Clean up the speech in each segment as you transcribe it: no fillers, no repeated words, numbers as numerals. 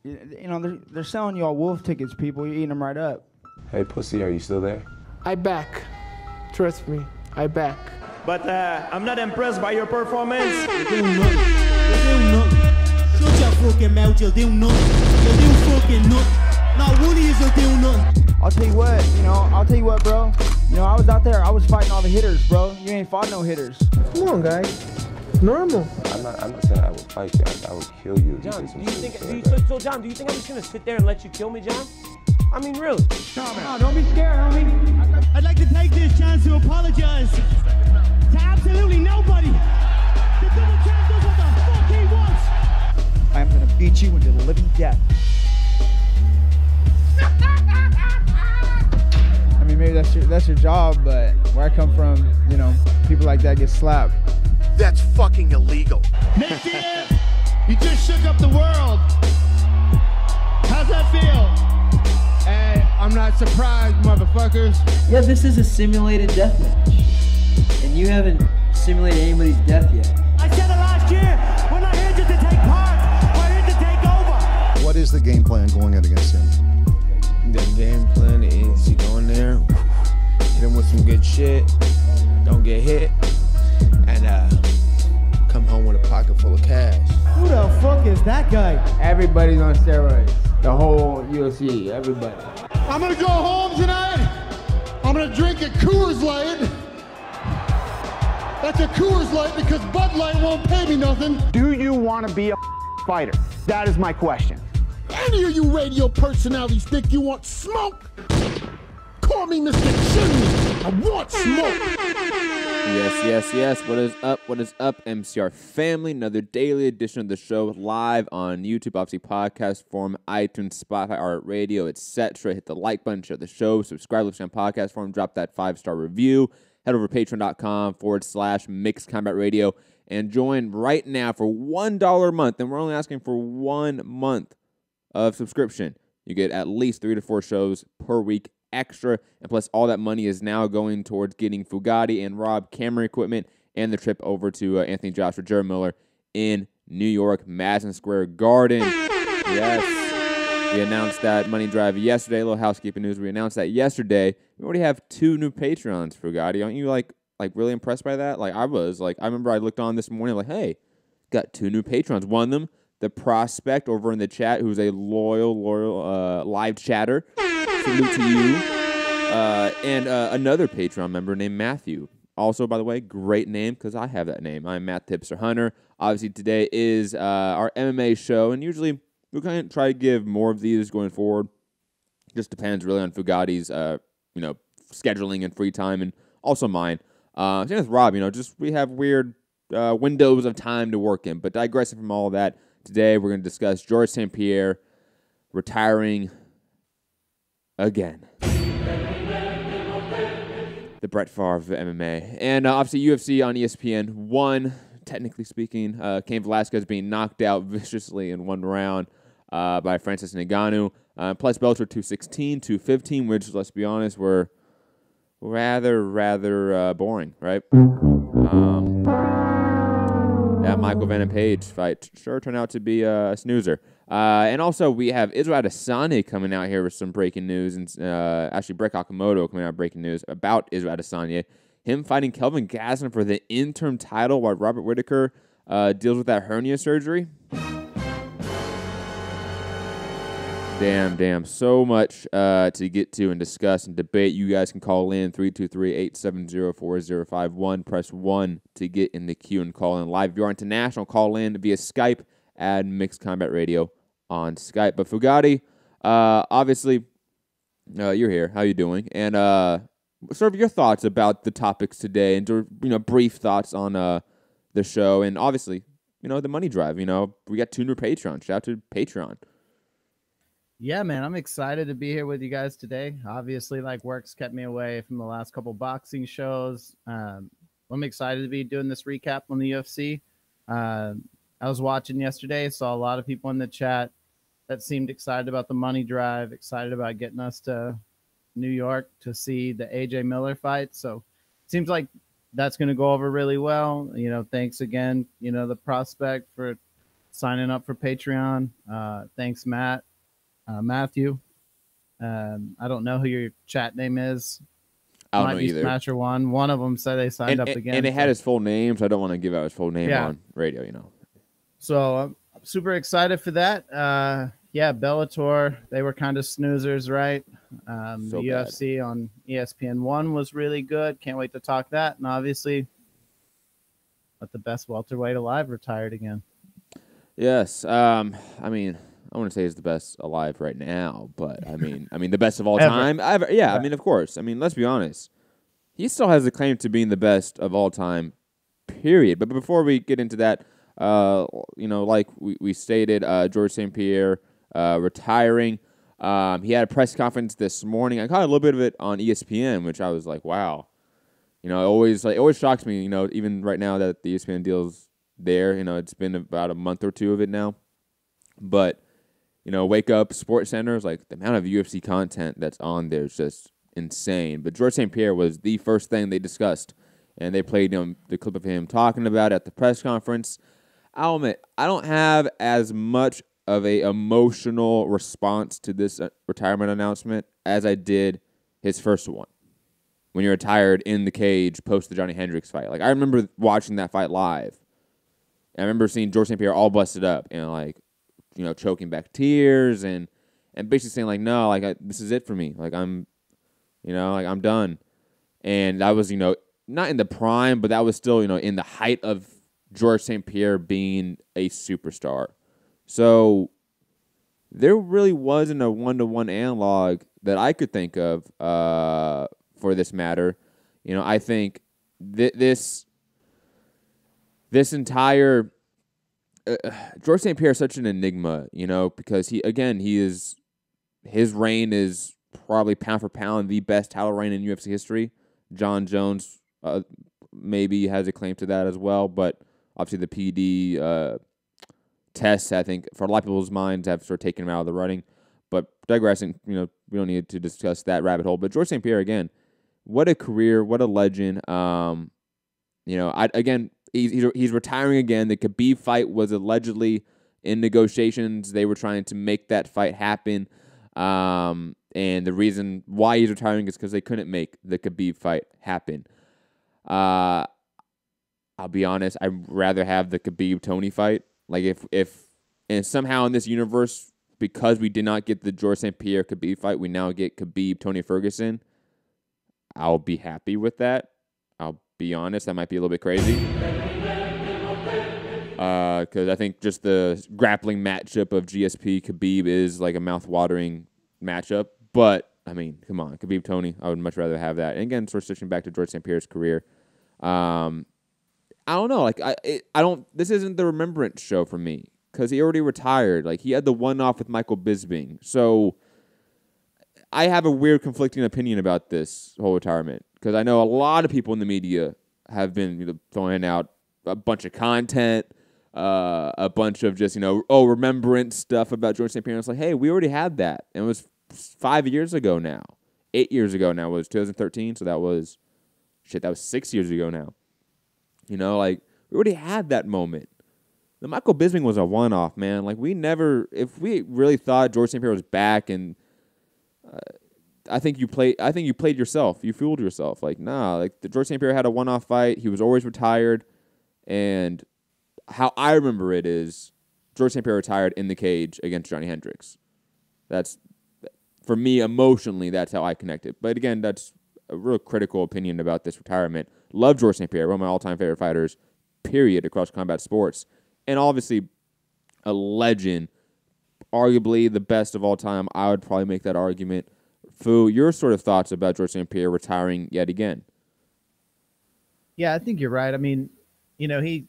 You know, they're selling you all wolf tickets, people. You're eating them right up. Hey, pussy, are you still there? I back. Trust me, I back. But I'm not impressed by your performance. Eu dei nothing. Shut your fucking mouth, you deu nothing. You deu fucking nothing. Not one of you deu nothing. I'll tell you what, bro. You know, I was out there, I was fighting all the hitters, bro. You ain't fought no hitters. Come on, guys. It's normal. I'm not saying I would fight you. I would kill you. John, do you think I'm just gonna sit there and let you kill me, John? I mean, really? No, don't be scared, homie. I'd like to take this chance to apologize to absolutely nobody. The double champ does what the fuck he wants. I'm gonna beat you into the living death. I mean, maybe that's your job, but where I come from, you know, people like that get slapped. That's fucking illegal. St Pierre, you just shook up the world. How's that feel? Hey, I'm not surprised, motherfuckers. Yeah, this is a simulated death match. And you haven't simulated anybody's death yet. I said it last year. We're not here just to take part. We're here to take over. What is the game plan going in against him? The game plan is you go in there, hit him with some good shit, don't get hit, and come home with a pocket full of cash. Who the fuck is that guy? Everybody's on steroids. The whole UFC, everybody. I'm gonna go home tonight. I'm gonna drink a Coors Light. That's a Coors Light because Bud Light won't pay me nothing. Do you want to be a fighter? That is my question. Any of you radio personalities think you want smoke? Call me Mr. Chimney. I want smoke. Yes. What is up, MCR family? Another daily edition of the show live on YouTube, obviously podcast form, iTunes, Spotify, Art Radio, etc. Hit the like button, share the show, subscribe, listen on podcast form, drop that 5-star review. Head over to patreon.com/Mixed Combat Radio and join right now for $1 a month. And we're only asking for 1 month of subscription. You get at least 3 to 4 shows per week extra, and plus all that money is now going towards getting Fugatti and Rob camera equipment and the trip over to Anthony Joshua, Jared Miller in New York, Madison Square Garden. Yes, we announced that money drive yesterday. A little housekeeping news. We announced that yesterday. We already have 2 new Patreons, Fugatti. Aren't you like really impressed by that? Like I was. Like I remember I looked on this morning like, hey, got 2 new Patreons. One of them, the Prospect over in the chat, who's a loyal live chatter. Salute to you. And another Patreon member named Matthew. Also, by the way, great name because I have that name. I'm Matt Tipster Hunter. Obviously, today is our MMA show, and usually we're going to try to give more of these going forward. Just depends really on Fugatti's, scheduling and free time, and also mine. Same with Rob. We have weird windows of time to work in. But digressing from all of that, today we're going to discuss George St Pierre retiring again. The Brett Favre of MMA. And obviously UFC on ESPN 1, technically speaking, Cain Velasquez being knocked out viciously in 1 round by Francis Ngannou. Plus Bellator 216, 215, which, let's be honest, were rather boring, right? That Michael Venom Page fight sure turned out to be a snoozer. And also, we have Israel Adesanya coming out here with some breaking news. And actually, Brett Okamoto coming out with breaking news about Israel Adesanya. Him fighting Kelvin Gastelum for the interim title while Robert Whittaker deals with that hernia surgery. Damn. So much to get to and discuss and debate. You guys can call in 323-870-4051. Press 1 to get in the queue and call in live. If you're international, call in via Skype. Add Mixed Combat Radio on Skype. But Fugatti, obviously, you're here. How you doing? And sort of your thoughts about the topics today, and brief thoughts on the show, and obviously, the money drive. We got 2 new Patreons. Shout out to Patreon. Yeah, man, I'm excited to be here with you guys today. Obviously, work's kept me away from the last couple boxing shows. I'm excited to be doing this recap on the UFC. I was watching yesterday, saw a lot of people in the chat that seemed excited about the money drive, excited about getting us to New York to see the AJ Miller fight. So it seems like that's going to go over really well. Thanks again, the Prospect for signing up for Patreon. Thanks, Matthew. I don't know who your chat name is. I don't Might know be either. Smasher One. One of them said they signed up again. And it had his full name, so I don't want to give out his full name on radio, you know. So I'm super excited for that. Yeah, Bellator, they were kind of snoozers, right? The UFC on ESPN 1 was really good. Can't wait to talk that. And obviously, let the best welterweight alive retired again. Yes. I mean, I wouldn't say he's the best alive right now, but I mean the best of all time. Yeah, I mean, of course. I mean, let's be honest. He still has a claim to being the best of all time, period. But before we get into that, you know, like we stated, George St Pierre retiring. He had a press conference this morning. I caught a little bit of it on ESPN, which I was like, wow. You know, it always shocks me, you know, even right now that the ESPN deal's there. You know, it's been about a month or two of it now. But, you know, Wake Up Sports Center is like the amount of UFC content that's on there is just insane. But George St Pierre was the first thing they discussed, and they played the clip of him talking about it at the press conference. I'll admit, I don't have as much of a emotional response to this retirement announcement as I did his first one, when he retired in the cage post the Johnny Hendricks fight. Like, I remember watching that fight live. And I remember seeing George St Pierre all busted up and, like, you know, choking back tears and basically saying, like, no, like, this is it for me. Like, I'm done. And that was, you know, not in the prime, but that was still, you know, in the height of George St Pierre being a superstar. So there really wasn't a one-to-one analog that I could think of for this matter. You know, I think this entire George St Pierre is such an enigma, you know, because his reign is probably pound for pound the best title reign in UFC history. John Jones maybe has a claim to that as well, but obviously the PD tests, I think, for a lot of people's minds have sort of taken him out of the running. But digressing, you know, we don't need to discuss that rabbit hole. But George St Pierre, again, what a career, what a legend. You know, he's retiring again. The Khabib fight was allegedly in negotiations. They were trying to make that fight happen. And the reason why he's retiring is because they couldn't make the Khabib fight happen. I'll be honest, I'd rather have the Khabib-Tony fight. Like, if somehow in this universe, because we did not get the George St Pierre Khabib fight, we now get Khabib-Tony Ferguson, I'll be happy with that. I'll be honest, that might be a little bit crazy. Because I think just the grappling matchup of GSP Khabib is like a mouth-watering matchup. But, I mean, come on, Khabib-Tony, I would much rather have that. And again, sort of switching back to George St Pierre's career. I don't know. Like, I don't. This isn't the remembrance show for me because he already retired. Like, he had the one-off with Michael Bisping. So I have a weird conflicting opinion about this whole retirement because I know a lot of people in the media have been, you know, throwing out a bunch of content, a bunch of just, you know, remembrance stuff about George St Pierre. It's like, hey, we already had that, and it was 5 years ago now, 8 years ago now. It was 2013, so that was 6 years ago now. You know, like, we already had that moment. The Michael Bisping was a one-off, man. Like, if we really thought George St Pierre was back, and I think you played yourself. You fooled yourself. Like, nah, like, the George St Pierre had a one-off fight. He was always retired, and how I remember it is George St Pierre retired in the cage against Johnny Hendricks. That's, for me, emotionally, that's how I connect it. But again, that's a real critical opinion about this retirement. Love George St Pierre, one of my all-time favorite fighters, period, across combat sports. And obviously a legend, arguably the best of all time. I would probably make that argument. Fu, your sort of thoughts about George St Pierre retiring yet again? Yeah, I think you're right. I mean, you know, he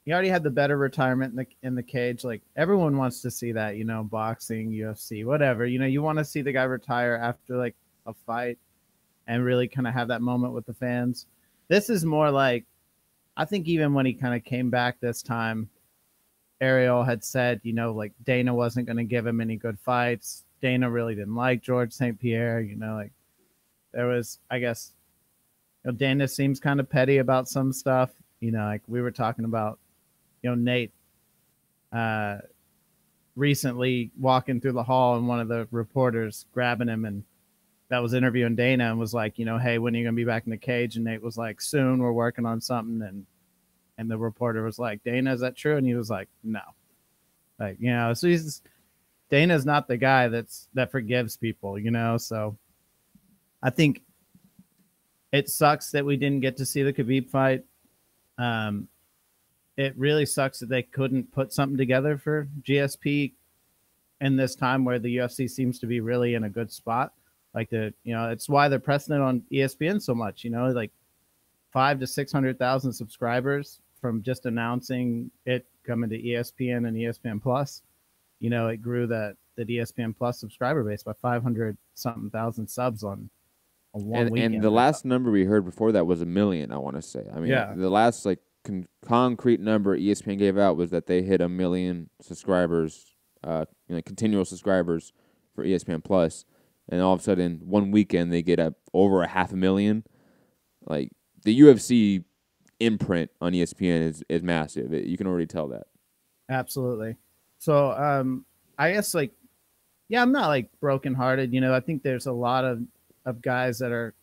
already had the better retirement in the cage. Like, everyone wants to see that, you know, boxing, UFC, whatever. You know, you want to see the guy retire after, like, a fight and really kind of have that moment with the fans. This is more like, I think even when he kind of came back this time, Ariel had said, you know, like, Dana wasn't going to give him any good fights. Dana really didn't like George St Pierre. You know, like, there was, I guess, you know, Dana seems kind of petty about some stuff. You know, like, we were talking about, you know, Nate recently walking through the hall and one of the reporters grabbing him and that was interviewing Dana and was like, hey, when are you going to be back in the cage? And Nate was like, soon, we're working on something. And the reporter was like, Dana, is that true? And he was like, no. Like, so Dana's not the guy that forgives people, so I think it sucks that we didn't get to see the Khabib fight. It really sucks that they couldn't put something together for GSP in this time where the UFC seems to be really in a good spot. Like it's why they're pressing it on ESPN so much, like 500,000 to 600,000 subscribers from just announcing it coming to ESPN and ESPN Plus. It grew that ESPN Plus subscriber base by 500 something thousand subs on one weekend. And the last number we heard before that was 1 million, I want to say. I mean, the last concrete number ESPN gave out was that they hit 1 million subscribers, continual subscribers for ESPN Plus. And all of a sudden, one weekend, they get up over 500,000. Like, the UFC imprint on ESPN is massive. You can already tell that. Absolutely. So, I guess, I'm not, brokenhearted. I think there's a lot of guys that are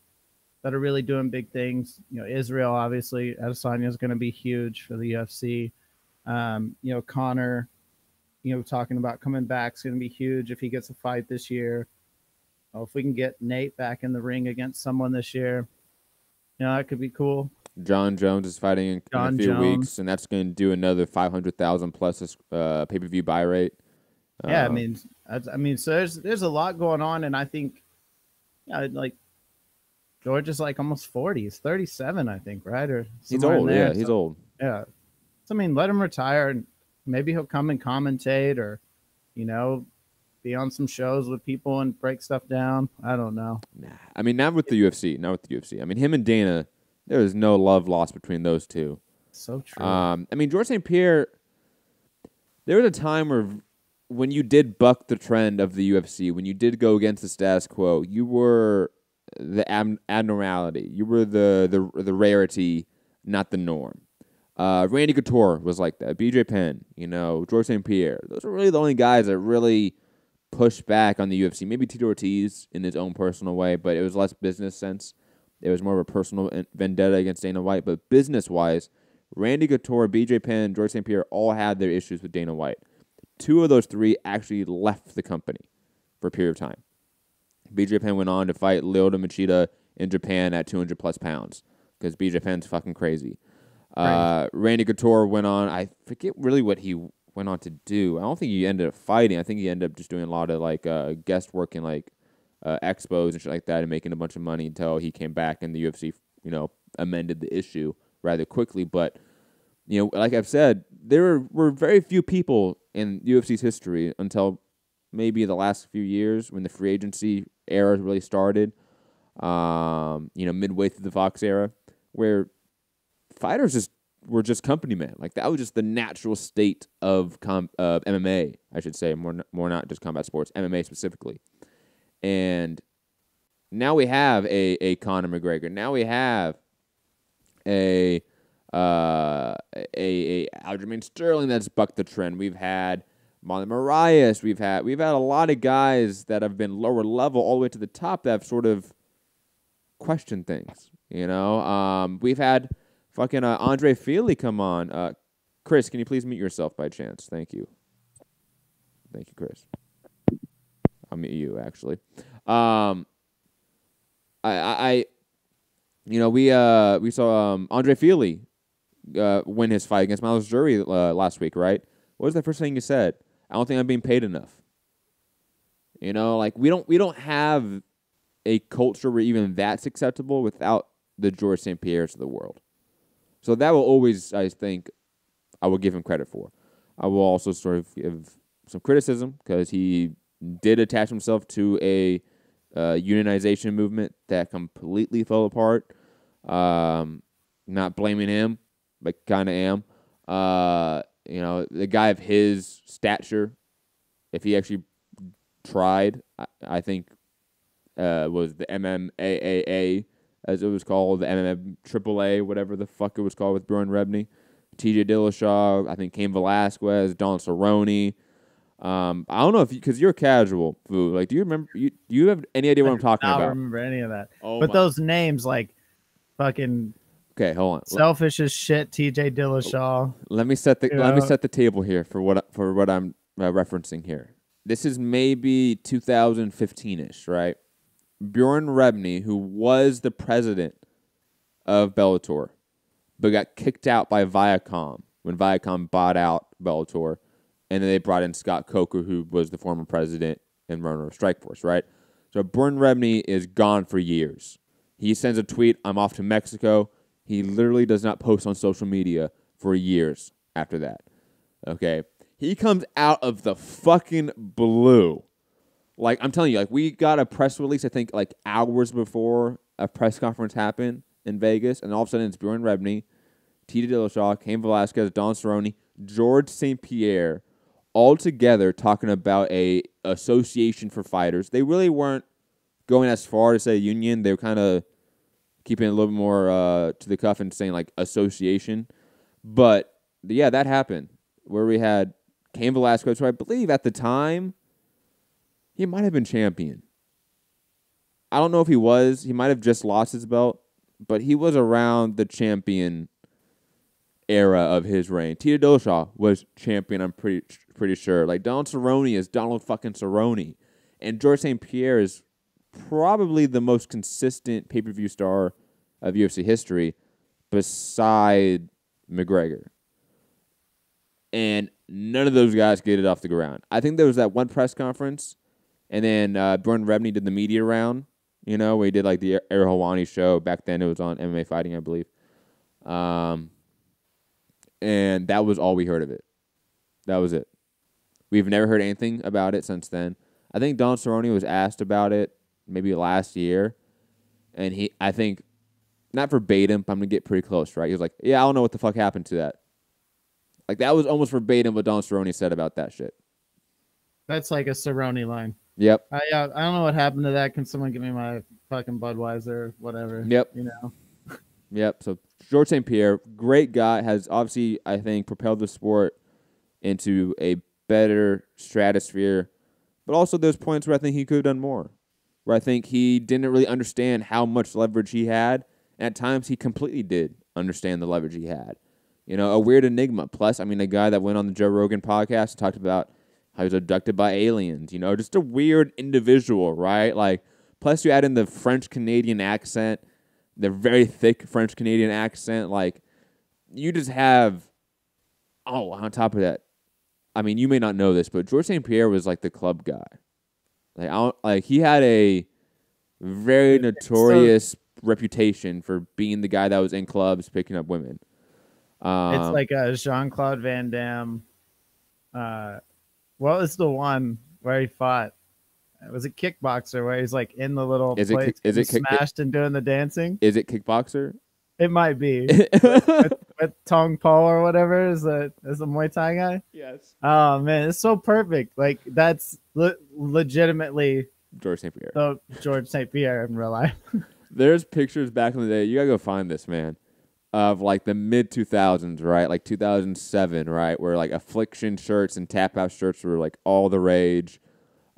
really doing big things. Israel, obviously, Adesanya is going to be huge for the UFC. Conor, talking about coming back is going to be huge if he gets a fight this year. If we can get Nate back in the ring against someone this year, that could be cool. John Jones is fighting in a few weeks, and that's going to do another 500,000 plus pay-per-view buy rate. Yeah, so there's a lot going on, and I think, George is almost 40. He's 37, I think, right? Or he's old. Yeah, he's old. Yeah. So let him retire, and maybe he'll come and commentate, or be on some shows with people and break stuff down. I don't know. Nah. Not with the UFC. Him and Dana, there is no love lost between those two. So true. George St Pierre, there was a time where when you did buck the trend of the UFC, when you did go against the status quo, you were the abnormality. You were the rarity, not the norm. Randy Couture was like that. BJ Penn, George St Pierre. Those are really the only guys that really push back on the UFC. Maybe Tito Ortiz in his own personal way, but it was less business sense. It was more of a personal vendetta against Dana White. But business-wise, Randy Couture, BJ Penn, George St Pierre all had their issues with Dana White. 2 of those 3 actually left the company for a period of time. BJ Penn went on to fight Lyoto Machida in Japan at 200-plus pounds because BJ Penn's fucking crazy. Randy Couture went on, I forget really what he went on to do. I don't think he ended up fighting. I think he ended up just doing a lot of guest work in expos and shit like that and making a bunch of money until he came back and the UFC, amended the issue rather quickly. But, like I've said, there were very few people in UFC's history until maybe the last few years when the free agency era really started, midway through the Fox era, where fighters were just company men. That was just the natural state of MMA, I should say, more not just combat sports, MMA specifically. And now we have a Conor McGregor. Now we have a Aljamain Sterling that's bucked the trend. We've had Marlon Moraes. We've had a lot of guys that have been lower level all the way to the top that have sort of questioned things. We've had fucking Andre Feely come on. Chris, can you please mute yourself by chance? Thank you. Thank you, Chris. I'll mute you, actually. We saw Andre Feely win his fight against Miles Jury last week, right? What was the first thing you said? I don't think I'm being paid enough. We don't have a culture where even that's acceptable without the George St. Pierres of the world. So that will always, I think, I will give him credit for. I will also sort of give some criticism because he did attach himself to a unionization movement that completely fell apart. Not blaming him, but kind of am. The guy of his stature, if he actually tried, I think was the MMAAA, as it was called, the MMA AAA, whatever the fuck it was called with Bjorn Rebney, TJ Dillashaw, I think Cain Velasquez, Don Cerrone. I don't know if because you're casual, Fu. Like, do you remember? Do you have any idea what I'm talking I about? don't remember any of that. Oh but my. those names, like, fucking Okay, hold on. selfish as shit. TJ Dillashaw. Let me set the table here for what I'm referencing here. This is maybe 2015-ish, right? Bjorn Rebney, who was the president of Bellator, but got kicked out by Viacom when Viacom bought out Bellator, and then they brought in Scott Coker, who was the former president and runner of Strikeforce, right? So Bjorn Rebney is gone for years. He sends a tweet, "I'm off to Mexico." He literally does not post on social media for years after that. Okay? He comes out of the fucking blue. Like, I'm telling you, like, we got a press release, I think, like, hours before a press conference happened in Vegas, and all of a sudden it's Bjorn Rebney, TJ Dillashaw, Cain Velasquez, Don Cerrone, George St. Pierre, all together talking about a association for fighters. They really weren't going as far to say union. They were kind of keeping it a little bit more to the cuff and saying, like, association. But, yeah, that happened, where we had Cain Velasquez, who I believe at the time, he might have been champion. I don't know if he was. He might have just lost his belt, but he was around the champion era of his reign. TJ Dillashaw was champion, I'm pretty sure. Like, Donald Cerrone is Donald fucking Cerrone. And George St. Pierre is probably the most consistent pay-per-view star of UFC history beside McGregor. And none of those guys get it off the ground. I think there was that one press conference, and then Bjorn Rebney did the media round, you know, where he did like the Ariel Helwani show. Back then it was on MMA Fighting, I believe. And that was all we heard of it. That was it. We've never heard anything about it since then. I think Don Cerrone was asked about it maybe last year, and I think, not verbatim, but I'm going to get pretty close, right? He was like, yeah, I don't know what the fuck happened to that. Like, that was almost verbatim what Don Cerrone said about that shit. That's like a Cerrone line. Yep. I don't know what happened to that. Can someone give me my fucking Budweiser or whatever? Yep. You know? Yep. So, George St. Pierre, great guy, has obviously, I think, propelled the sport into a better stratosphere. But also there's points where I think he could have done more, where I think he didn't really understand how much leverage he had. And at times he completely did understand the leverage he had. You know, a weird enigma. Plus, I mean, a guy that went on the Joe Rogan podcast and talked about how he was abducted by aliens. You know, just a weird individual, right? Like, plus you add in the French-Canadian accent, the very thick French-Canadian accent. Like, you just have, oh, on top of that, I mean, you may not know this, but George St. Pierre was like the club guy. Like, he had a very notorious reputation for being the guy that was in clubs picking up women. It's like a Jean-Claude Van Damme. What was the one where he fought? It was a kickboxer where he's like in the little place smashed and doing the dancing. Is it kickboxer? It might be. with Tong Po or whatever is the Muay Thai guy. Yes. Oh man, it's so perfect. Like, that's legitimately George St. Pierre. So George St. Pierre in real life. There's pictures back in the day. You gotta go find this, man, of like the mid 2000s, right? Like 2007, right? Where like affliction shirts and tap out shirts were like all the rage.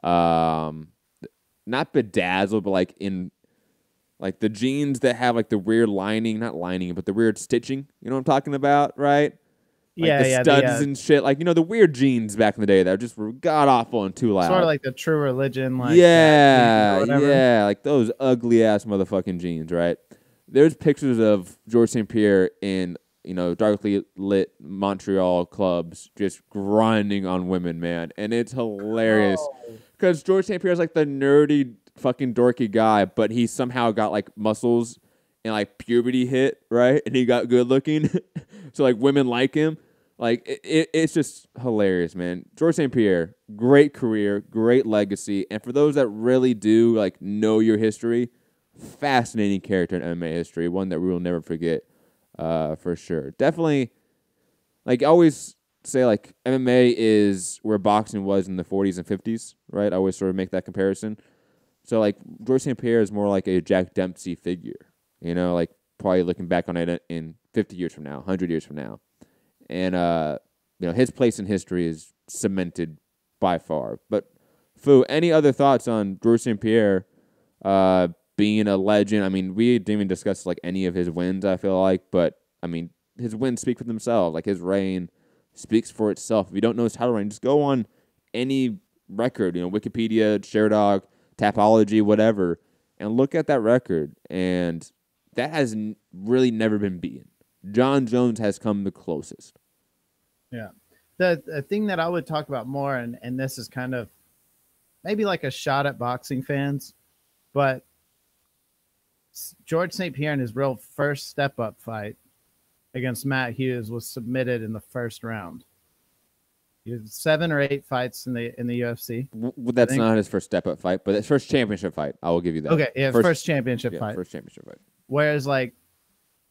Not bedazzled, but like in like the jeans that have like the weird lining, not lining, but the weird stitching. You know what I'm talking about, right? Like the studs and shit. Like, you know, the weird jeans back in the day that just were god awful and too loud. Sort of like the True Religion, like yeah, like those ugly ass motherfucking jeans, right? There's pictures of George St. Pierre in, you know, darkly lit Montreal clubs just grinding on women, man, and it's hilarious because George St. Pierre is like the nerdy fucking dorky guy, but he somehow got like muscles and like puberty hit, right? And he got good looking, so like women like him. Like, it's just hilarious, man. George St. Pierre, great career, great legacy. And for those that really do, like, know your history, fascinating character in MMA history, one that we will never forget, for sure. Definitely, like, I always say, like, MMA is where boxing was in the 40s and 50s, right? I always sort of make that comparison. So, like, George St. Pierre is more like a Jack Dempsey figure, you know, like, probably looking back on it in 50 years from now, 100 years from now. And his place in history is cemented by far. But Fu, any other thoughts on George St Pierre being a legend? I mean, we didn't even discuss like any of his wins, I feel like, but I mean, his wins speak for themselves. Like his reign speaks for itself. If you don't know his title reign, just go on any record, Wikipedia, Sharedog, Tapology, whatever, and look at that record. And that has really never been beaten. John Jones has come the closest. Yeah. The thing that I would talk about more, and this is kind of maybe like a shot at boxing fans, but George St Pierre in his real first step-up fight against Matt Hughes was submitted in the first round. He had 7 or 8 fights in the UFC. That's not his first step-up fight, but his first championship fight. I will give you that. Okay, yeah, first championship fight. First championship fight. Whereas, like,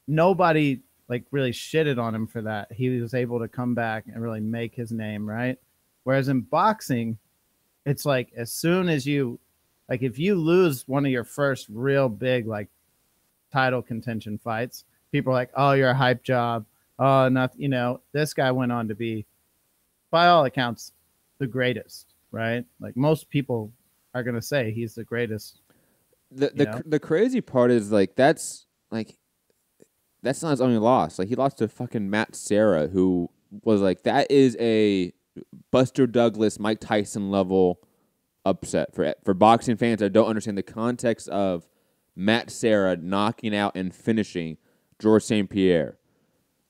nobody really shitted on him for that. He was able to come back and really make his name, right? Whereas in boxing, it's like as soon as you, like, if you lose one of your first real big like title contention fights, people are like, "Oh, you're a hype job." Oh, nothing. This guy went on to be, by all accounts, the greatest, right? Like most people are gonna say he's the greatest. The crazy part is that's not his only loss. Like he lost to fucking Matt Serra, who was like, that is a Buster Douglas, Mike Tyson level upset for boxing fans that don't understand the context of Matt Serra knocking out and finishing George St Pierre.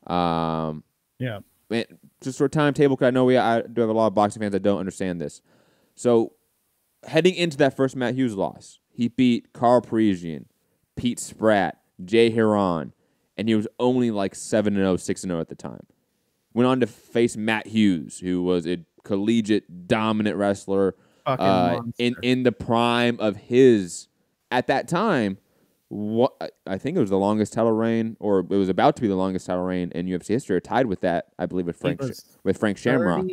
Yeah. Man, just for a timetable, because I know I do have a lot of boxing fans that don't understand this. So heading into that first Matt Hughes loss, he beat Carl Parisian, Pete Spratt, Jay Heron, and he was only like 7-0, 6-0 at the time. Went on to face Matt Hughes, who was a collegiate dominant wrestler in the prime of his, at that time, what I think it was the longest title reign, or it was about to be the longest title reign in UFC history, or tied with that, I believe, with Frank Shamrock.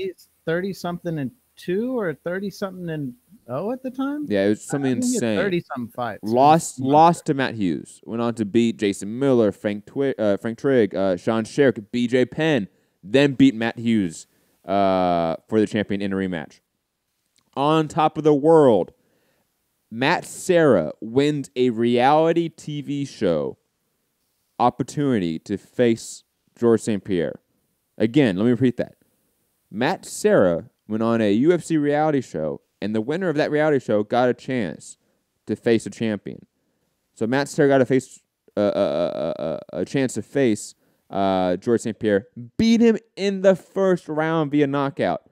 30-something and 2 or 30-something and 0 at the time? Yeah, it was something insane. 30-something fights. Lost to Matt Hughes. Went on to beat Jason Miller, Frank Trigg, Sean Sherrick, BJ Penn, then beat Matt Hughes for the champion in a rematch. On top of the world, Matt Serra wins a reality TV show opportunity to face George St Pierre. Again, let me repeat that. Matt Serra went on a UFC reality show, and the winner of that reality show got a chance to face a champion. So Matt Serra got a chance to face George St Pierre, beat him in the first round via knockout.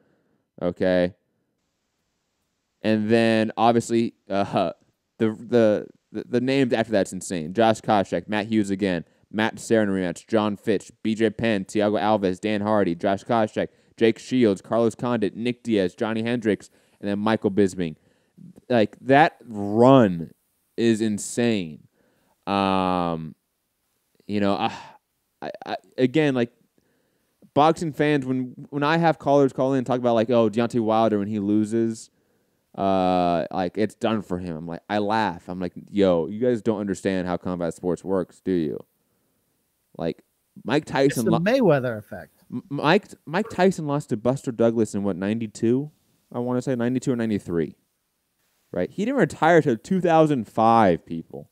Okay. And then obviously the names after that's insane. Josh Koscheck, Matt Hughes again, Matt Serra in a rematch, John Fitch, BJ Penn, Thiago Alves, Dan Hardy, Josh Koscheck, Jake Shields, Carlos Condit, Nick Diaz, Johnny Hendricks, and then Michael Bisping. Like that run is insane. Again, like boxing fans, when I have callers call in and talk about like, oh, Deontay Wilder when he loses, like it's done for him. I'm like, I laugh. I'm like, yo, you guys don't understand how combat sports works, do you? Like Mike Tyson, it's the Mayweather effect. Mike Tyson lost to Buster Douglas in what, 92? I want to say 92 or 93. Right? He didn't retire till 2005, people.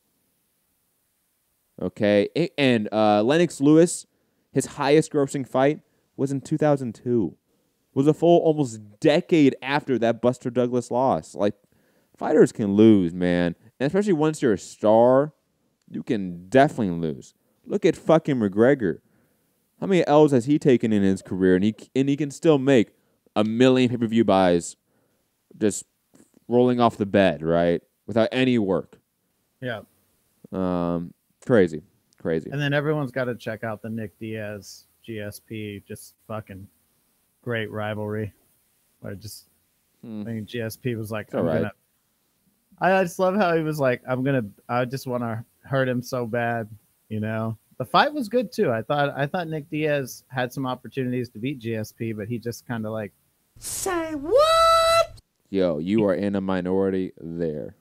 Okay, and Lennox Lewis, his highest grossing fight was in 2002. Was a full almost decade after that Buster Douglas loss. Like, fighters can lose, man. And especially once you're a star, you can definitely lose. Look at fucking McGregor. How many L's has he taken in his career? And he can still make 1 million pay-per-view buys just rolling off the bed, right? Without any work. Yeah. Crazy. And then everyone's got to check out the Nick Diaz GSP, just fucking great rivalry. I think GSP was like, I just love how he was like, I just want to hurt him so bad, The fight was good too. I thought Nick Diaz had some opportunities to beat GSP, but he just kind of like, say what? Yo, you are in a minority there.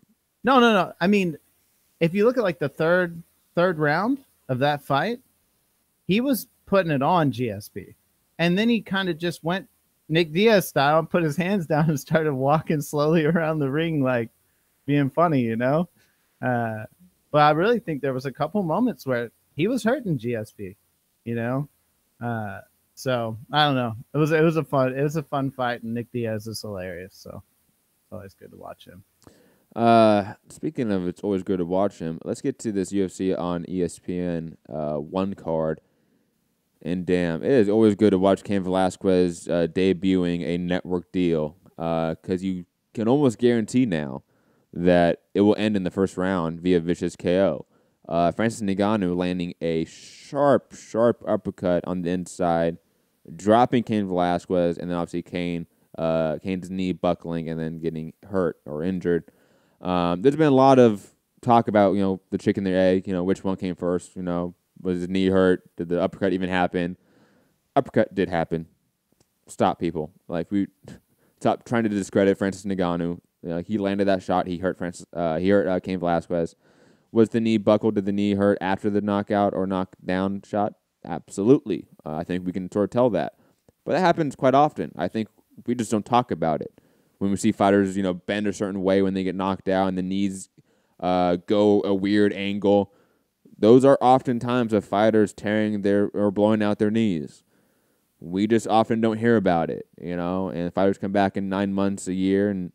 No. I mean, if you look at like the third round of that fight, he was putting it on GSP. And then he kind of just went Nick Diaz style, put his hands down and started walking slowly around the ring, like being funny, you know? But I really think there was a couple moments where he was hurting GSP, you know? So I don't know. It was a fun fight, and Nick Diaz is hilarious. So it's always good to watch him. Speaking of, it's always good to watch him. Let's get to this UFC on ESPN one card. And damn, it is always good to watch Cain Velasquez debuting a network deal because you can almost guarantee now that it will end in the first round via vicious KO. Francis Ngannou landing a sharp uppercut on the inside, dropping Cain Velasquez, and then obviously Cain's knee buckling and then getting hurt or injured. There's been a lot of talk about, the chicken and the egg, which one came first, was his knee hurt? Did the uppercut even happen? Uppercut did happen. Stop, people. We stop trying to discredit Francis Ngannou. He landed that shot. He hurt Cain Velasquez. Was the knee buckled? Did the knee hurt after the knockout or knockdown shot? Absolutely. I think we can sort of tell that. But that happens quite often. I think we just don't talk about it. When we see fighters, bend a certain way when they get knocked out and the knees go a weird angle, those are often times of fighters tearing or blowing out their knees. We just often don't hear about it, and fighters come back in 9 months, a year, and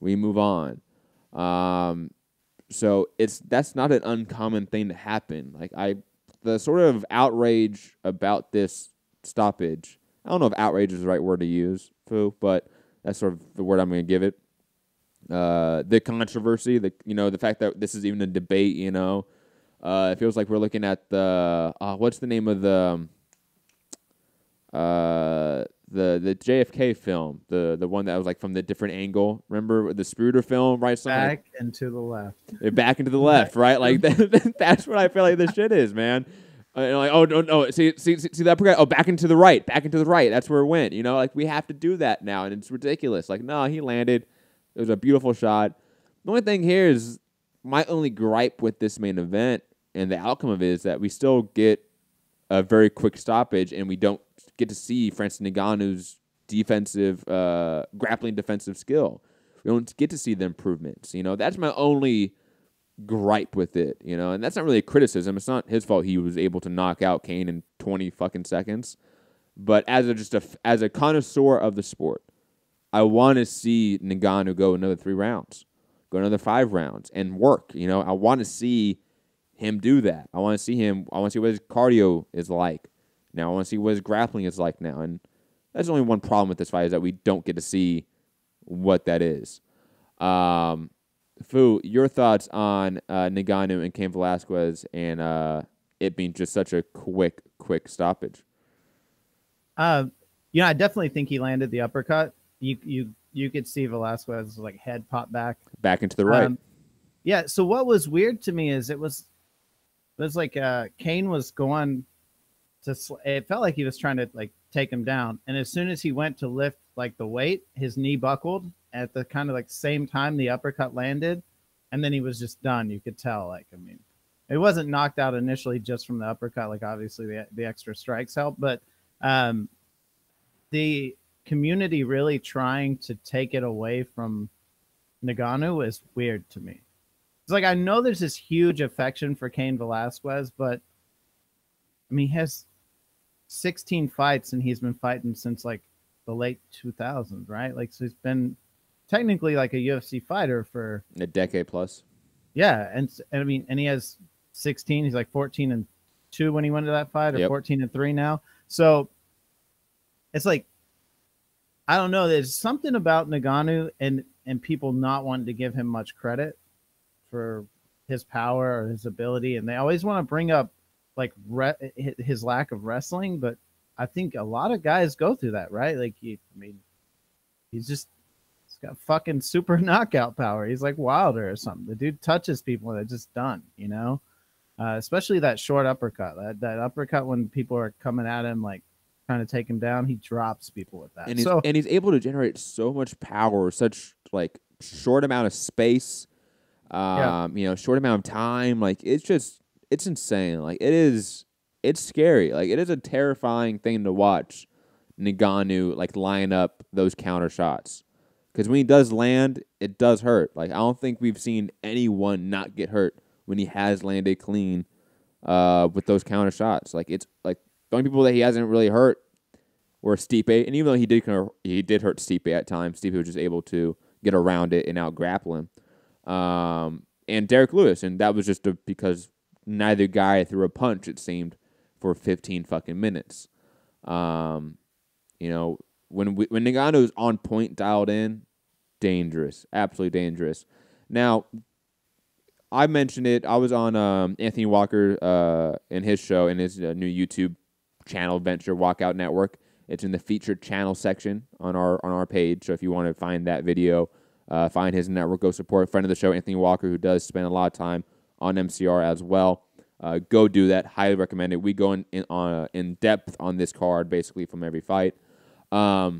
we move on. So that's not an uncommon thing to happen. The sort of outrage about this stoppage, I don't know if outrage is the right word to use, Fu, but that's sort of the word I'm going to give it. The controversy, the fact that this is even a debate, it feels like we're looking at the what's the name of the JFK film, the one that was from the different angle. Remember the Spooder film, right? Back and to the left. Back and to the left, right? That's what I feel like this shit is, man. No, see that uppercut? Oh, back and to the right, That's where it went. We have to do that now, and it's ridiculous. No, he landed. It was a beautiful shot. The only thing here is my only gripe with this main event and the outcome of it is that we still get a very quick stoppage, and we don't get to see Francis Ngannou's defensive, grappling defensive skill. We don't get to see the improvements. That's my only gripe with it. And that's not really a criticism. It's not his fault he was able to knock out Cain in 20 fucking seconds. But as a connoisseur of the sport, I want to see Ngannou go another 3 rounds, go another 5 rounds, and work. I want to see him do that. I want to see what his cardio is like now. I want to see what his grappling is like now. And that's only one problem with this fight is that we don't get to see what that is. Fu, your thoughts on Ngannou and Cain Velasquez and it being just such a quick stoppage? I definitely think he landed the uppercut. You could see Velasquez head pop back into the right. Yeah. So what was weird to me is it was Cain was going to. It felt like he was trying to take him down, and as soon as he went to lift the weight, his knee buckled at the kind of same time the uppercut landed, and then he was just done. You could tell. It wasn't knocked out initially just from the uppercut. Obviously the extra strikes helped, but the community really trying to take it away from Ngannou is weird to me. It's I know there's this huge affection for Cain Velasquez, but he has 16 fights and he's been fighting since the late 2000s, right? So he's been technically a UFC fighter for a decade plus. Yeah, and he has 16. He's 14-2 when he went to that fight, or 14-3 now. So it's I don't know. There's something about Ngannou and people not wanting to give him much credit for his power or his ability, and they always want to bring up his lack of wrestling. But I think a lot of guys go through that, right? He's got fucking super knockout power. He's like Wilder or something. The dude touches people and they're just done, especially that short uppercut. That uppercut when people are coming at him trying to take him down, he drops people with that. And he's able to generate so much power, such short amount of space, short amount of time. It's insane. It's scary. It is a terrifying thing to watch Ngannou like line up those counter shots. Because when he does land, it does hurt. Like I don't think we've seen anyone not get hurt when he has landed clean with those counter shots. Like it's like the only people that he hasn't really hurt were Stipe, and even though he did hurt Stipe at times, Stipe was just able to get around it and out grapple him. And Derek Lewis, and that was just because neither guy threw a punch, it seemed, for 15 fucking minutes. When Ngannou's on point, dialed in, dangerous, absolutely dangerous. Now, I mentioned it. I was on Anthony Walker in his show, in his new YouTube channel venture, Walkout Network. It's in the featured channel section on our page. So if you want to find that video, find his network, go support a friend of the show, Anthony Walker, who does spend a lot of time on MCR as well. Go do that. Highly recommend it. We go in depth on this card basically from every fight. I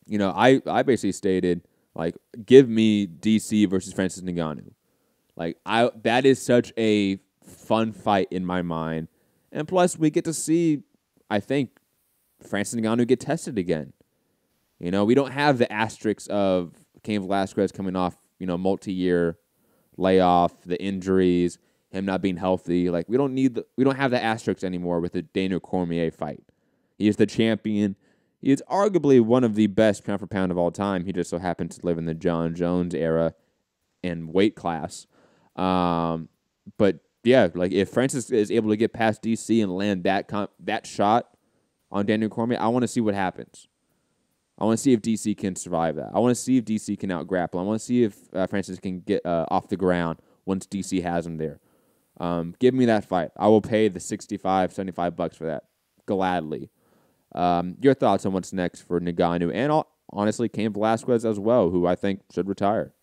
basically stated, like, give me DC versus Francis Ngannou. Like, that is such a fun fight in my mind. And plus, we get to see, I think, Francis Ngannou get tested again. We don't have the asterisks of Cain Velasquez coming off, multi-year layoff, the injuries, him not being healthy. Like, we don't have the asterisks anymore with the Daniel Cormier fight. He is the champion. He is arguably one of the best pound for pound of all time. He just so happens to live in the John Jones era and weight class. But yeah, like if Francis is able to get past DC and land that shot on Daniel Cormier, I want to see what happens. I want to see if DC can survive that. I want to see if DC can out-grapple. I want to see if Francis can get off the ground once DC has him there. Give me that fight. I will pay the $65, $75 for that gladly. Your thoughts on what's next for Ngannou and honestly Cain Velasquez as well, who I think should retire.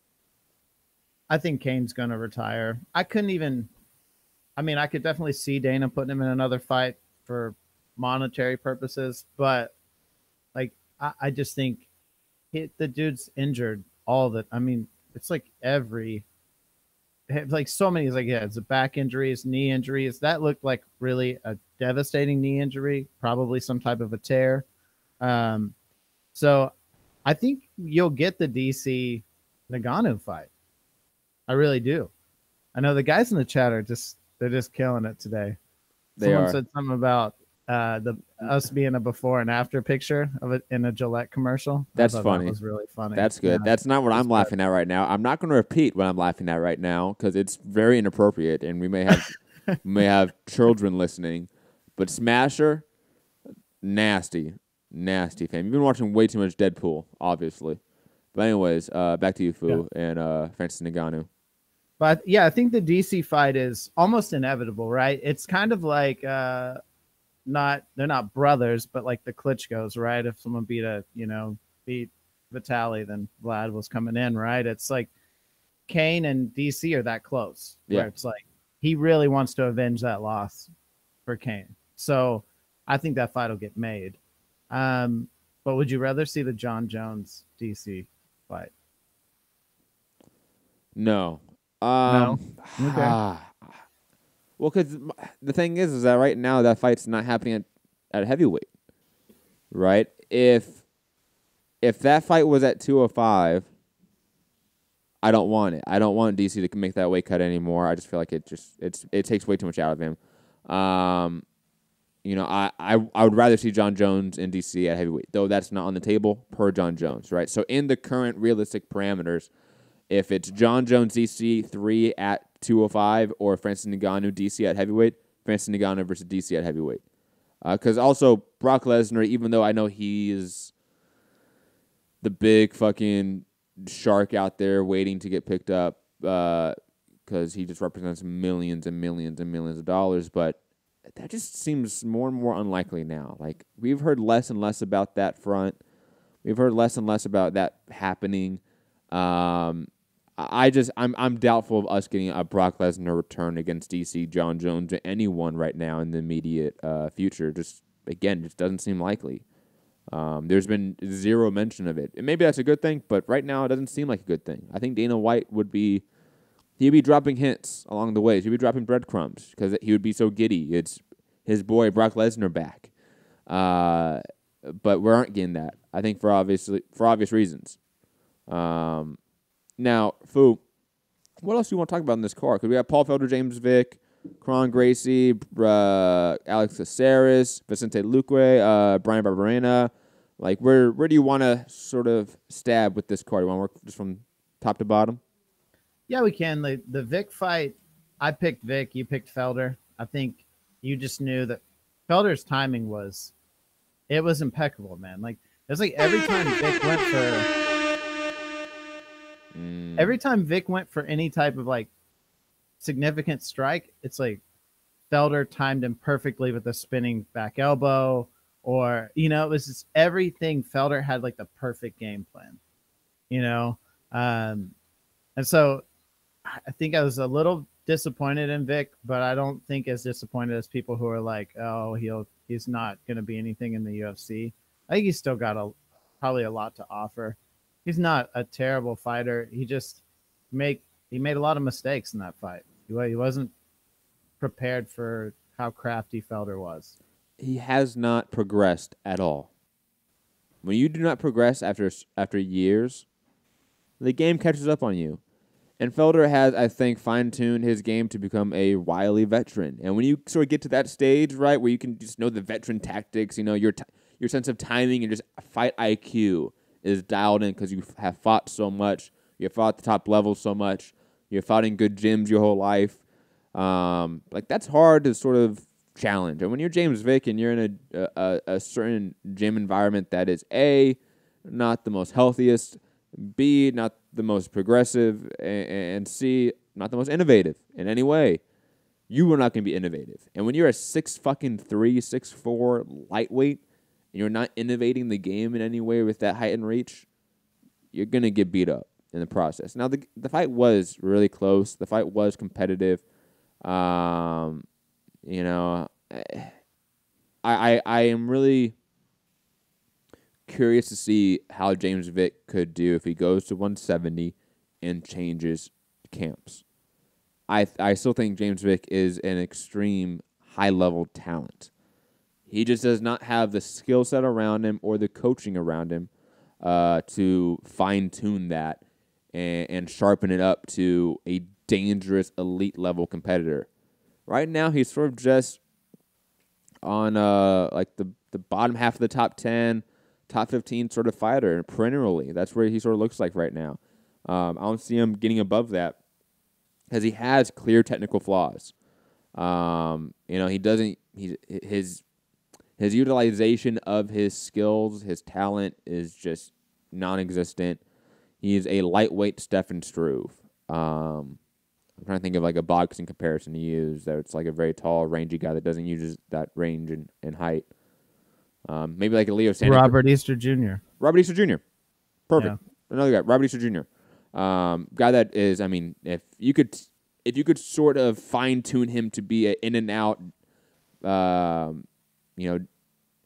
I think Cain's going to retire. I could definitely see Dana putting him in another fight for monetary purposes, but like I just think the dude's injured all that. I mean, it's like so many. It's like, yeah, it's a back injuries, knee injuries. That looked like really a devastating knee injury, probably some type of a tear. So I think you'll get the DC Ngannou fight. I really do. I know the guys in the chat they're just killing it today. Someone said something about us being a before and after picture of it in a Gillette commercial. That's funny. That was really funny. That's good. Yeah. That's not what I'm laughing at right now. I'm not going to repeat what I'm laughing at right now because it's very inappropriate and we may have children listening. But Smasher, nasty fam. You've been watching way too much Deadpool, obviously. But anyways, back to you, Fu, and Francis Ngannou. But yeah, I think the DC fight is almost inevitable, right? It's kind of like they're not brothers, but like the Klitschko's, right? If someone beat Vitaly, then Vlad was coming in, right? It's like Cain and DC are that close. Yeah. Where it's like he really wants to avenge that loss for Cain. So I think that fight will get made. But would you rather see the John Jones DC fight? No. No. Okay. Well, because the thing is that right now that fight's not happening at heavyweight, right? If that fight was at 205, I don't want it. I don't want DC to make that weight cut anymore. I just feel like it takes way too much out of him. I would rather see John Jones and DC at heavyweight, though that's not on the table per John Jones, right? So in the current realistic parameters, if it's John Jones DC 3 at 205 or Francis Ngannou DC at heavyweight, Francis Ngannou versus DC at heavyweight. Because also Brock Lesnar, even though I know he's the big fucking shark out there waiting to get picked up because he just represents millions and millions and millions of dollars, but that just seems more and more unlikely now. Like, we've heard less and less about that front. We've heard less and less about that happening. I'm doubtful of us getting a Brock Lesnar return against DC, John Jones, or anyone right now in the immediate future. Just doesn't seem likely. There's been zero mention of it. And maybe that's a good thing, but right now it doesn't seem like a good thing. I think Dana White he'd be dropping hints along the way. He'd be dropping breadcrumbs because he would be so giddy. It's his boy Brock Lesnar back. but we aren't getting that. I think for obvious reasons. Now, Fu, what else do you want to talk about in this card? Because we have Paul Felder, James Vick, Kron Gracie, Alex Caceres, Vicente Luque, Brian Barberena. Like, where do you want to sort of stab with this card? You want to work just from top to bottom? Yeah, we can. The Vic fight, I picked Vic, you picked Felder. I think you just knew that Felder's timing was impeccable, man. Like, it was like every time Vic went for any type of like significant strike, it's like Felder timed him perfectly with a spinning back elbow, or, you know, it was just everything. Felder had like the perfect game plan, you know? And so I think I was a little disappointed in Vic, but I don't think as disappointed as people who are like, oh, he's not going to be anything in the UFC. I think he's still got probably a lot to offer. He's not a terrible fighter. He just made a lot of mistakes in that fight. He wasn't prepared for how crafty Felder was. He has not progressed at all. When you do not progress after years, the game catches up on you. And Felder has, I think, fine-tuned his game to become a wily veteran. And when you sort of get to that stage, right, where you can just know the veteran tactics, you know, your sense of timing and just fight IQ is dialed in because you have fought so much. You've fought at the top level so much. You've fought in good gyms your whole life. Like, that's hard to sort of challenge. And when you're James Vick and you're in a certain gym environment that is A, not the most healthiest, B, not the most progressive, and C, not the most innovative in any way, you are not going to be innovative. And when you're a 6'3", 6'4" lightweight, and you're not innovating the game in any way with that height and reach, you're going to get beat up in the process. Now, the fight was really close. The fight was competitive. You know, I am really curious to see how James Vick could do if he goes to 170 and changes camps. I still think James Vick is an extreme high-level talent. He just does not have the skill set around him or the coaching around him to fine-tune that and sharpen it up to a dangerous elite-level competitor. Right now, he's sort of just on like the bottom half of the top 10, top 15 sort of fighter, perennially. That's where he sort of looks like right now. I don't see him getting above that because he has clear technical flaws. You know, he doesn't. His utilization of his skills, his talent is just non-existent. He's a lightweight Stefan Struve. I'm trying to think of like a boxing comparison to use. That it's like a very tall, rangy guy that doesn't use that range and height. Maybe like a Leo Santa. Robert Easter Jr. Robert Easter Jr. Perfect. Yeah. Another guy, Robert Easter Jr. Guy that is, I mean, if you could sort of fine tune him to be an in and out, you know,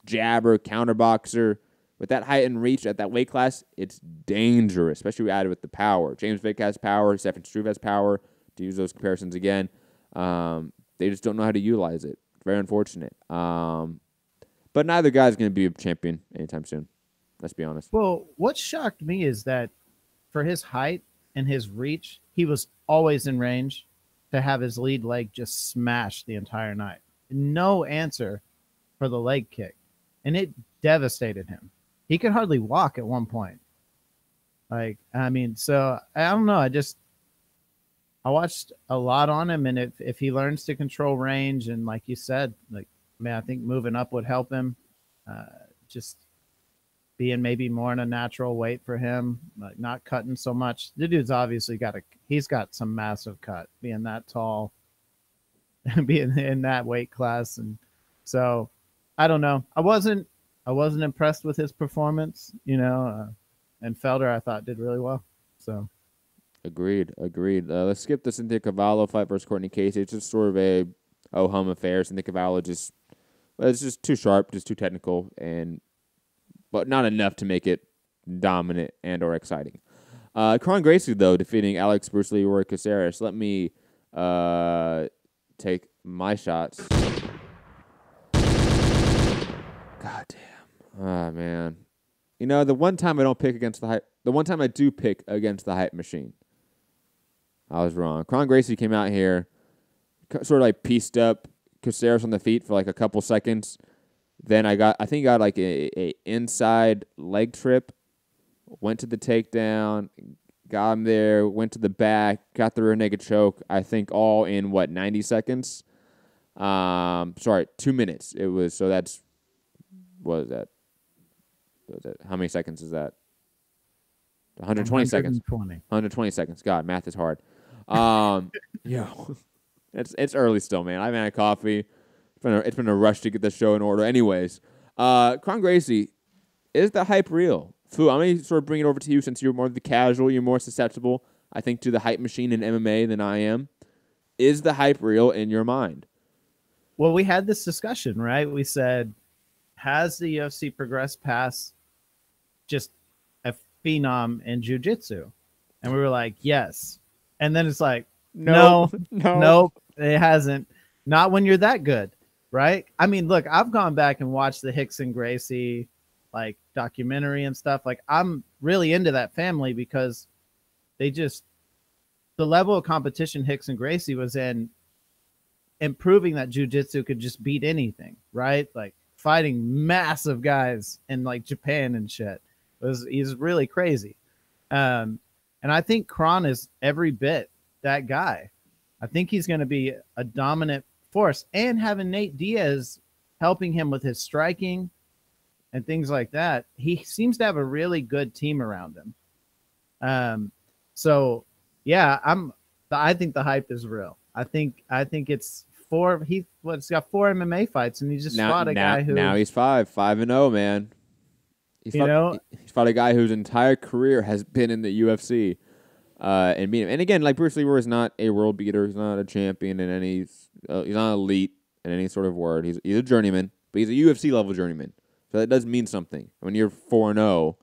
jabber, counter boxer with that height and reach at that weight class, it's dangerous, especially added with the power. James Vick has power. Stefan Struve has power. To use those comparisons again, they just don't know how to utilize it. Very unfortunate. But neither guy's going to be a champion anytime soon. Let's be honest. Well, what shocked me is that for his height and his reach, he was always in range to have his lead leg just smashed the entire night. No answer for the leg kick. And it devastated him. He could hardly walk at one point. Like, I mean, so I don't know. I watched a lot on him, and if he learns to control range, and like you said, like, man, I think moving up would help him. Just being maybe more in a natural weight for him, like not cutting so much. The dude's obviously he's got some massive cut, being that tall, being in that weight class, and so I don't know. I wasn't impressed with his performance, you know, and Felder I thought did really well. So. Agreed. Let's skip the Cynthia Cavallo fight versus Courtney Casey. It's just sort of a hum affair. Cynthia Cavallo it's just too sharp, just too technical, but not enough to make it dominant and or exciting. Kron Gracie, though, defeating Alex Bruce Leroy Caceres. Let me take my shots. God damn. Ah, man. You know, the one time I don't pick against the hype, the one time I do pick against the hype machine, I was wrong. Kron Gracie came out here, sort of like pieced up Caceres on the feet for like a couple seconds. Then I think he got like a inside leg trip, went to the takedown, got him there, went to the back, got the rear naked choke. I think all in 90 seconds. 2 minutes. It was what is that? How many seconds is that? 120 seconds. 120 seconds. God, math is hard. It's early still, man. I haven't had coffee. It's been a rush to get the show in order. Anyways, Kron Gracie, is the hype real? Fu, I'm going to sort of bring it over to you since you're more the casual, you're more susceptible, I think, to the hype machine in MMA than I am. Is the hype real in your mind? Well, we had this discussion, right? We said, has the UFC progressed past just a phenom in jiu-jitsu? And we were like, yes. And then it's like, no, it hasn't. Not when you're that good, right? I mean, look, I've gone back and watched the Rickson Gracie like documentary and stuff. Like, I'm really into that family because the level of competition Rickson Gracie was in, and proving that jiu-jitsu could just beat anything, right? Like fighting massive guys in like Japan and shit. He's really crazy. And I think Kron is every bit that guy. I think he's going to be a dominant force, and having Nate Diaz helping him with his striking and things like that, he seems to have a really good team around him. So yeah, I think the hype is real. I think it's he's got 4 MMA fights, and he just fought a guy who now he's 5-0, man. He's fought a guy whose entire career has been in the UFC. And beat him. And again, like Bruce Lee is not a world beater. He's not a champion in any. He's not elite in any sort of word. He's a journeyman, but he's a UFC level journeyman. So that does mean something. When you're 4-0,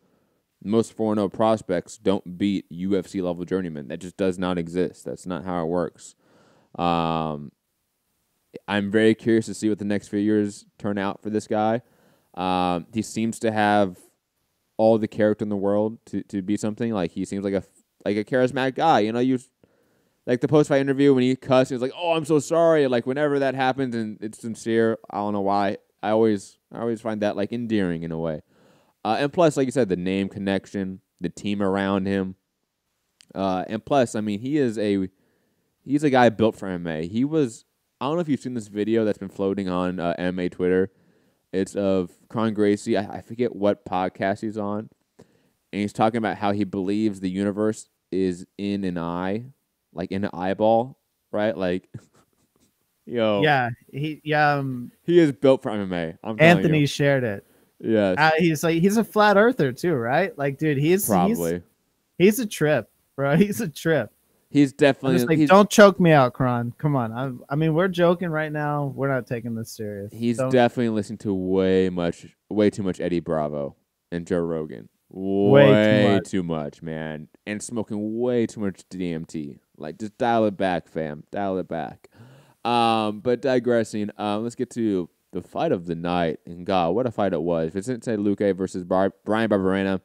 most 4-0 prospects don't beat UFC level journeymen. That just does not exist. That's not how it works. I'm very curious to see what the next few years turn out for this guy. He seems to have all the character in the world to be something. Like, he seems like a charismatic guy. You know, like the post-fight interview when he cussed, he was like, "Oh, I'm so sorry." Like, whenever that happens and it's sincere, I don't know why. I always find that like endearing in a way. And plus, like you said, the name connection, the team around him. And plus, I mean, he's a guy built for MMA. I don't know if you've seen this video that's been floating on MMA Twitter. It's of Kron Gracie. I forget what podcast he's on. And he's talking about how he believes the universe is in an eye, like in an eyeball, right? Like, yo. Yeah. He is built for MMA. Anthony shared it. Yes. He's a flat earther too, right? Like, dude, he's a trip, bro. He's a trip. He's definitely. Don't choke me out, Kron. Come on. I mean, we're joking right now. We're not taking this serious. He's definitely listening to way too much Eddie Bravo and Joe Rogan. Way too much, man. And smoking way too much DMT. Like, just dial it back, fam. Dial it back. But digressing, let's get to the fight of the night. And God, what a fight it was. Vicente Luque versus Brian Barberena.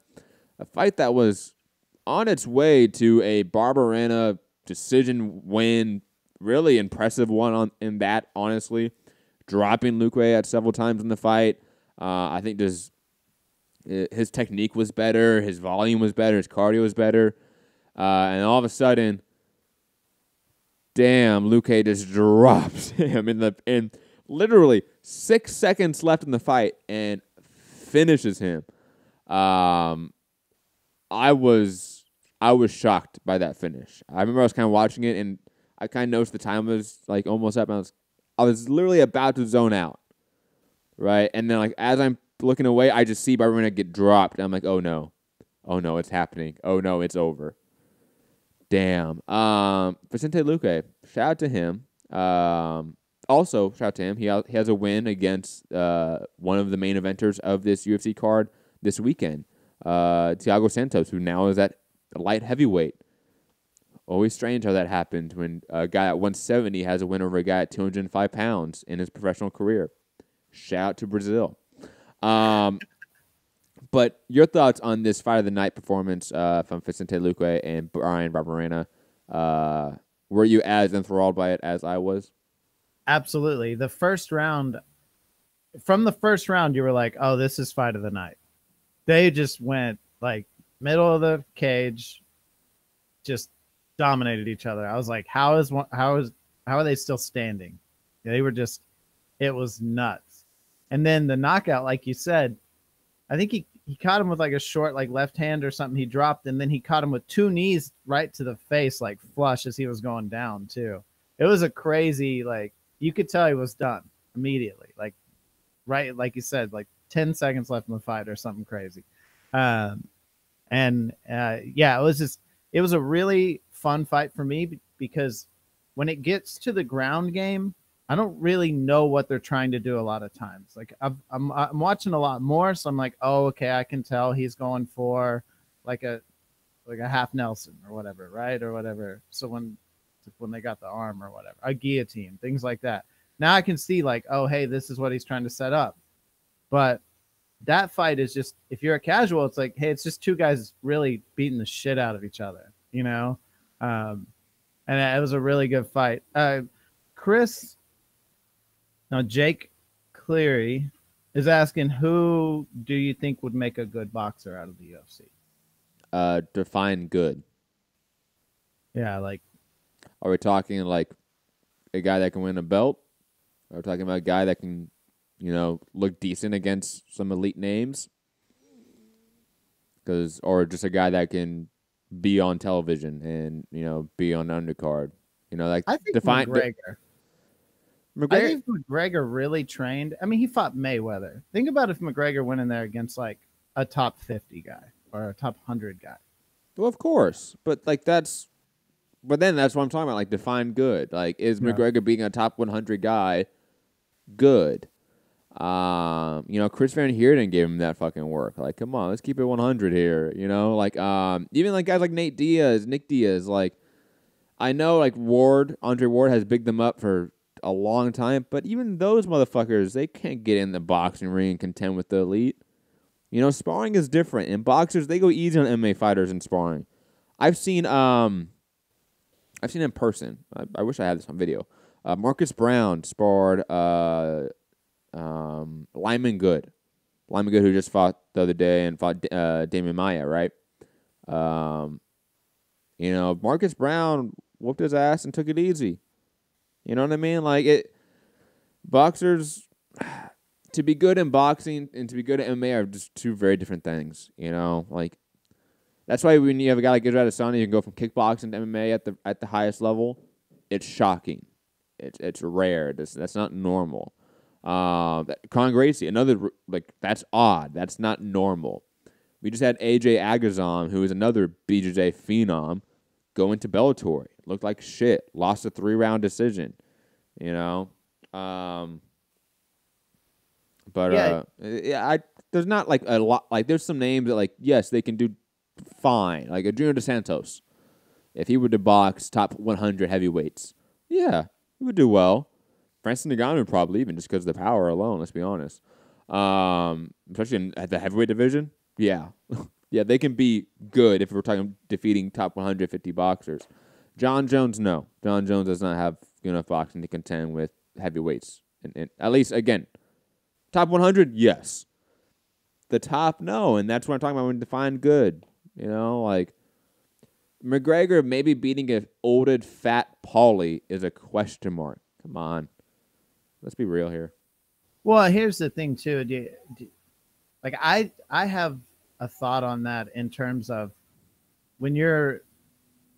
A fight that was on its way to a Barberena decision win. Really impressive one in that, honestly. Dropping Luque at several times in the fight. I think his technique was better, his volume was better, his cardio was better, and all of a sudden, damn, Luque just drops him in literally 6 seconds left in the fight and finishes him. I was shocked by that finish. I remember I was kind of watching it, and I kind of noticed the time was like almost up, and I was literally about to zone out, right? And then like as I'm looking away, I just see Barberena get dropped. And I'm like, oh no, it's happening. Oh no, it's over. Damn. Vicente Luque, shout out to him. Also, shout out to him. He has a win against one of the main eventers of this UFC card this weekend, Thiago Santos, who now is at light heavyweight. Always strange how that happens when a guy at 170 has a win over a guy at 205 pounds in his professional career. Shout out to Brazil. But your thoughts on this fight of the night performance from Vicente Luque and Brian Barberena? Were you as enthralled by it as I was? Absolutely. The first round, from the first round, you were like, "Oh, this is fight of the night." They just went like middle of the cage, just dominated each other. I was like, how are they still standing? They were just, it was nuts. And then the knockout, like you said, I think he caught him with like a short like left hand or something he dropped, and then he caught him with 2 knees right to the face, like flush as he was going down too. It was a crazy, like, you could tell he was done immediately, like right, like you said, like 10 seconds left in the fight or something crazy. Yeah, it was a really fun fight for me because when it gets to the ground game, I don't really know what they're trying to do a lot of times. Like I'm watching a lot more, so I'm like, oh, okay, I can tell he's going for like a half Nelson or whatever, right? Or whatever. So when they got the arm or whatever, a guillotine, things like that. Now I can see like, oh, hey, this is what he's trying to set up. But that fight is just, if you're a casual, it's like, hey, it's just 2 guys really beating the shit out of each other, you know? And it was a really good fight. Jake Cleary is asking, who do you think would make a good boxer out of the UFC? Define good. Yeah, like, are we talking like a guy that can win a belt? Are we talking about a guy that can, look decent against some elite names? Or just a guy that can be on television and, be on undercard. I think McGregor. I think if McGregor really trained, I mean, he fought Mayweather. Think about if McGregor went in there against like a top 50 guy or a top 100 guy. Well, of course, but then that's what I'm talking about. Like, define good. Like, is McGregor being a top 100 guy good? Chris Van Heerden gave him that fucking work. Like, come on, let's keep it 100 here. Even like guys like Nick Diaz. Like, I know like Andre Ward has bigged them up for a long time, but even those motherfuckers, they can't get in the boxing ring and contend with the elite. Sparring is different. And boxers, they go easy on MMA fighters in sparring. I've seen in person. I wish I had this on video. Marcus Brown sparred Lyman Good. Lyman Good, who just fought the other day and fought Damian Maia, right? Marcus Brown whooped his ass and took it easy. You know what I mean? Like, boxers, to be good in boxing and to be good at MMA are just 2 very different things. Like, that's why when you have a guy like Israel Adesanya, you can go from kickboxing to MMA at the highest level. It's shocking. It's rare. That's not normal. Con Gracie, another, like, that's odd. That's not normal. We just had AJ Agazarm, who is another BJJ phenom, go into Bellator. Looked like shit. Lost a 3-round decision. There's not like a lot. Like, there's some names that, like, yes, they can do fine. Like Adriano Dos Santos, if he were to box top 100 heavyweights, yeah, he would do well. Francis Ngannou probably, even just because of the power alone. Let's be honest. Especially at the heavyweight division, yeah. Yeah, they can be good if we're talking defeating top 150 boxers. John Jones, no. John Jones does not have enough boxing to contend with heavyweights. And at least, again, top 100, yes. The top, no. And that's what I'm talking about when define good. Like, McGregor maybe beating an olded fat Paulie is a question mark. Come on. Let's be real here. Well, here's the thing, too. I have a thought on that in terms of when you're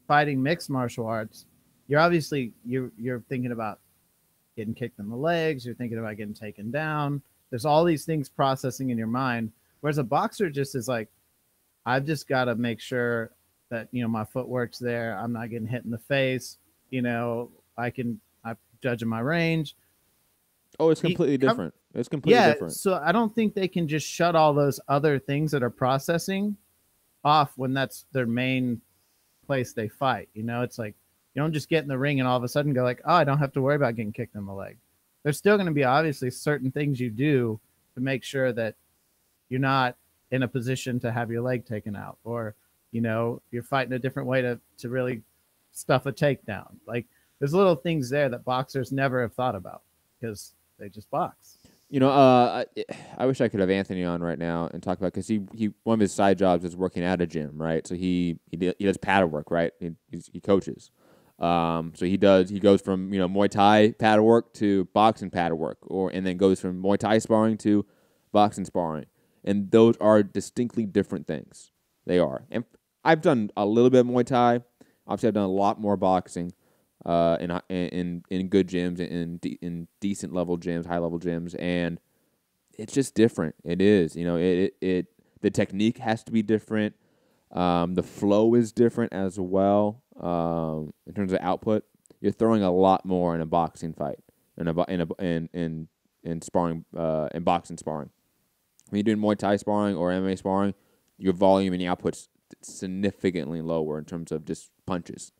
fighting mixed martial arts, you're obviously you're thinking about getting kicked in the legs, you're thinking about getting taken down. There's all these things processing in your mind, whereas a boxer just is like, I've just got to make sure that my footwork's there, I'm not getting hit in the face, I'm judging my range. Oh, it's completely different. It's completely different. So I don't think they can just shut all those other things that are processing off when that's their main place they fight. It's like, you don't just get in the ring and all of a sudden go like, oh, I don't have to worry about getting kicked in the leg. There's still going to be obviously certain things you do to make sure that you're not in a position to have your leg taken out, or you're fighting a different way to really stuff a takedown. Like there's little things there that boxers never have thought about because they just box. I wish I could have Anthony on right now and talk about, because he one of his side jobs is working at a gym, right? So he does paddle work, right? He coaches. So he goes from Muay Thai paddle work to boxing paddle work, and then goes from Muay Thai sparring to boxing sparring, and those are distinctly different things. They are, and I've done a little bit of Muay Thai. Obviously, I've done a lot more boxing. In good gyms, in decent level gyms, high level gyms, and it's just different. It is, the technique has to be different. The flow is different as well. In terms of output, you're throwing a lot more in a boxing fight, in sparring, in boxing sparring. When you're doing Muay Thai sparring or MMA sparring, your volume and your output's significantly lower in terms of just punches.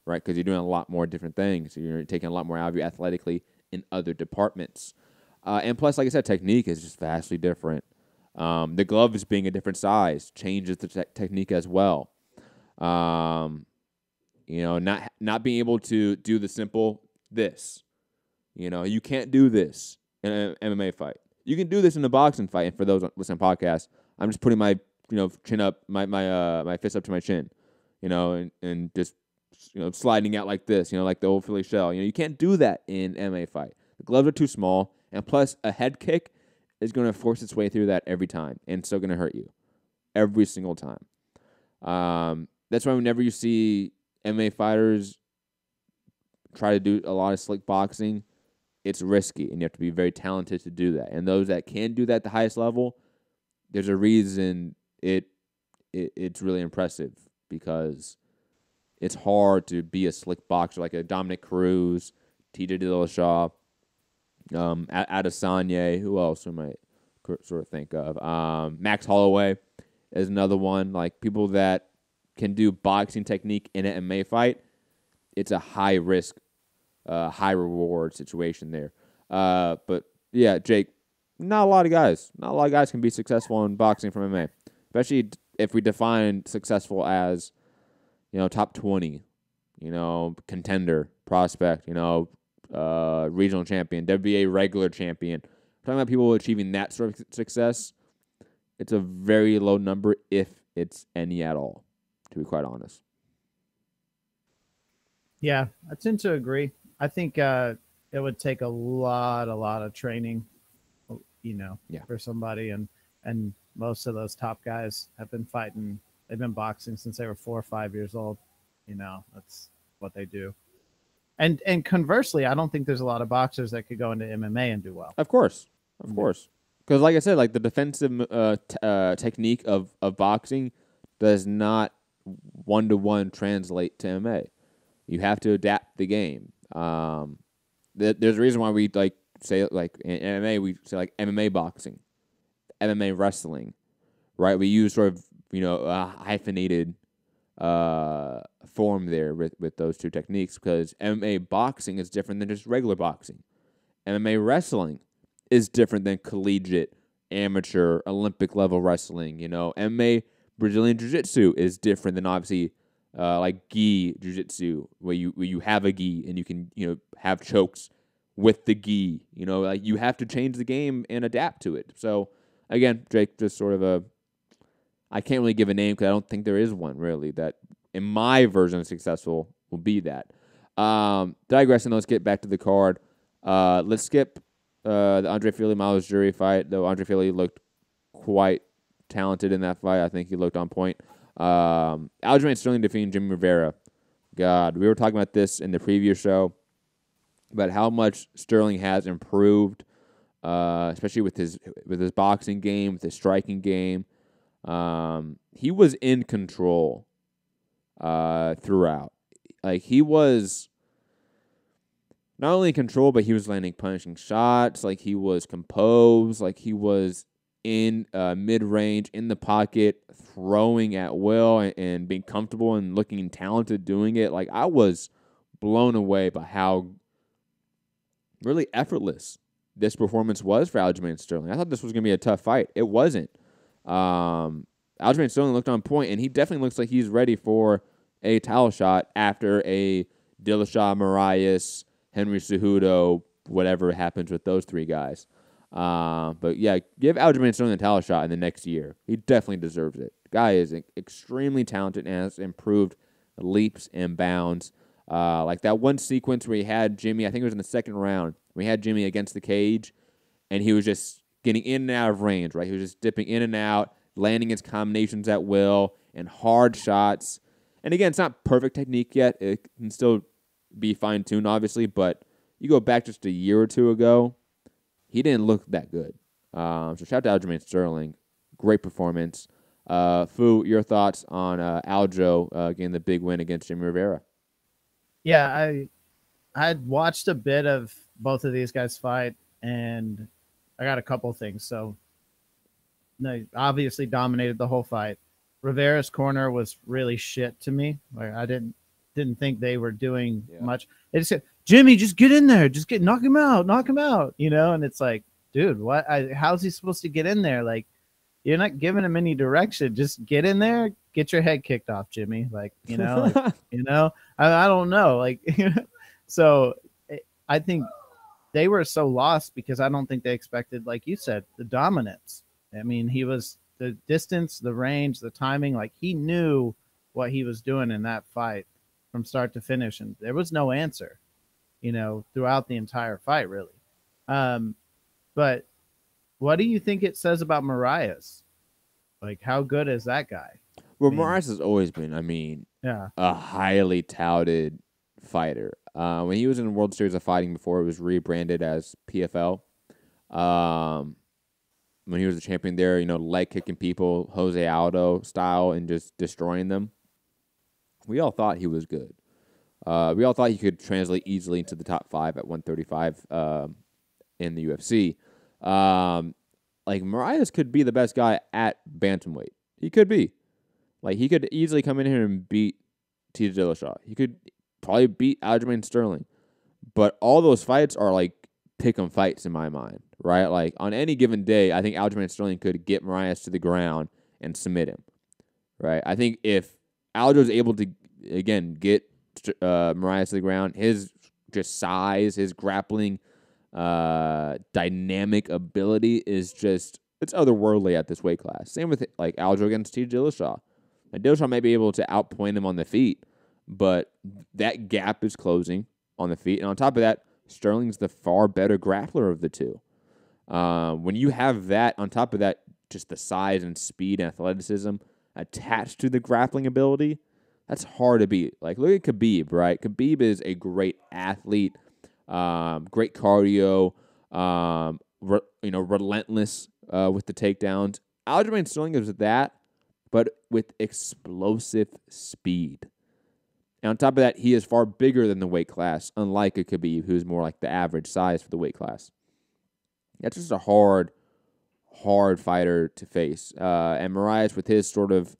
Right, because you're doing a lot more different things. You're taking a lot more out of you athletically in other departments. And plus, like I said, technique is just vastly different. The gloves being a different size changes the technique as well. Not being able to do the simple this. You can't do this in an MMA fight. You can do this in a boxing fight. And for those listening to podcasts, I'm just putting my chin up, my fist up to my chin, and just sliding out like this, like the old Philly shell. You can't do that in MMA fight. The gloves are too small, and plus a head kick is going to force its way through that every time, and it's still going to hurt you every single time. That's why whenever you see MMA fighters try to do a lot of slick boxing, it's risky, and you have to be very talented to do that. And those that can do that at the highest level, there's a reason it's really impressive, because it's hard to be a slick boxer like a Dominic Cruz, TJ Dillashaw, Adesanya. Who else we might sort of think of? Max Holloway is another one. Like people that can do boxing technique in an MMA fight, it's a high risk, high reward situation there. But yeah, Jake, not a lot of guys can be successful in boxing from MMA, especially if we define successful as top 20, contender, prospect, regional champion, WBA regular champion. Talking about people achieving that sort of success, it's a very low number, if it's any at all, to be quite honest. Yeah, I tend to agree. I think it would take a lot of training, for somebody, and most of those top guys have been fighting. They've been boxing since they were 4 or 5 years old. That's what they do. And conversely, I don't think there's a lot of boxers that could go into MMA and do well. Of course. Because like I said, like the defensive technique of boxing does not one-to-one translate to MMA. You have to adapt the game. There's a reason why we say in MMA, we say MMA boxing, MMA wrestling, right? We use sort of a hyphenated form there with those two techniques, because MMA boxing is different than just regular boxing. MMA wrestling is different than collegiate, amateur, Olympic level wrestling. MMA Brazilian Jiu-Jitsu is different than obviously gi Jiu-Jitsu, where you have a gi and you can have chokes with the gi. You have to change the game and adapt to it. So again, Jake, just sort of I can't really give a name because I don't think there is one really that in my version of successful will be that. Digressing, let's get back to the card. Let's skip the Andre Fili-Miles Jury fight, though Andre Fili looked quite talented in that fight. I think he looked on point. Aljamain Sterling defeating Jimmy Rivera. God, we were talking about this in the previous show, about how much Sterling has improved, especially with his boxing game, with his striking game. He was in control throughout. Like, he was not only in control, but he was landing punishing shots. Like, he was composed. Like, he was in mid-range, in the pocket, throwing at will and being comfortable and looking talented doing it. Like, I was blown away by how really effortless this performance was for Aljamain Sterling. I thought this was going to be a tough fight. It wasn't. Aljamain Sterling looked on point, and he definitely looks like he's ready for a title shot after a Dillashaw, Moraes, Henry Cejudo, whatever happens with those three guys. But yeah, give Aljamain Sterling the title shot in the next year. He definitely deserves it. The guy is extremely talented and has improved leaps and bounds. Like that one sequence where he had Jimmy, I think it was in the second round, we had Jimmy against the cage, and he was just getting in and out of range, right? He was just dipping in and out, landing his combinations at will, and hard shots. And again, it's not perfect technique yet. It can still be fine-tuned, obviously, but you go back just a year or two ago, he didn't look that good. So shout out to Aljamain Sterling. Great performance. Fu, your thoughts on Aljo getting the big win against Jimmy Rivera? Yeah, I watched a bit of both of these guys fight, and I got a couple things. So they obviously dominated the whole fight. Rivera's corner was really shit to me. Like I didn't think they were doing much. They just said, Jimmy, just get in there, knock him out, you know. And it's like, dude, what? How's he supposed to get in there? Like, you're not giving him any direction. Just get in there, get your head kicked off, Jimmy. Like, you know, I don't know. Like, so I think they were so lost because I don't think they expected, like you said, the dominance. I mean, he was the distance, the range, the timing. Like he knew what he was doing in that fight from start to finish, and there was no answer, you know, throughout the entire fight, really. But what do you think it says about Moraes? Like, how good is that guy? Well, Moraes has always been, a highly touted fighter. When he was in the World Series of Fighting before it was rebranded as PFL, when he was the champion there, you know, leg kicking people, Jose Aldo style, and just destroying them. We all thought he was good. We all thought he could translate easily into the top 5 at 135 in the UFC. Like, Moraes could be the best guy at bantamweight. He could be. Like, he could easily come in here and beat TJ Dillashaw. He could probably beat Aljamain Sterling. But all those fights are, like, pick-em fights in my mind, right? Like, on any given day, I think Aljamain Sterling could get Moraes to the ground and submit him, right? I think if Aljo's able to, again, get Moraes to the ground, his just size, his grappling dynamic ability is just, it's otherworldly at this weight class. Same with, like, Aljo against TJ Dillashaw. Like, Dillashaw may be able to outpoint him on the feet, but that gap is closing on the feet. And on top of that, Sterling's the far better grappler of the two. When you have that, on top of that, just the size and speed and athleticism attached to the grappling ability, that's hard to beat. Like, look at Khabib, right? Khabib is a great athlete, great cardio, relentless with the takedowns. Aljamain Sterling is that, but with explosive speed. And on top of that, he is far bigger than the weight class, unlike a Khabib, who's more like the average size for the weight class. That's just a hard fighter to face. And Moraes, with his sort of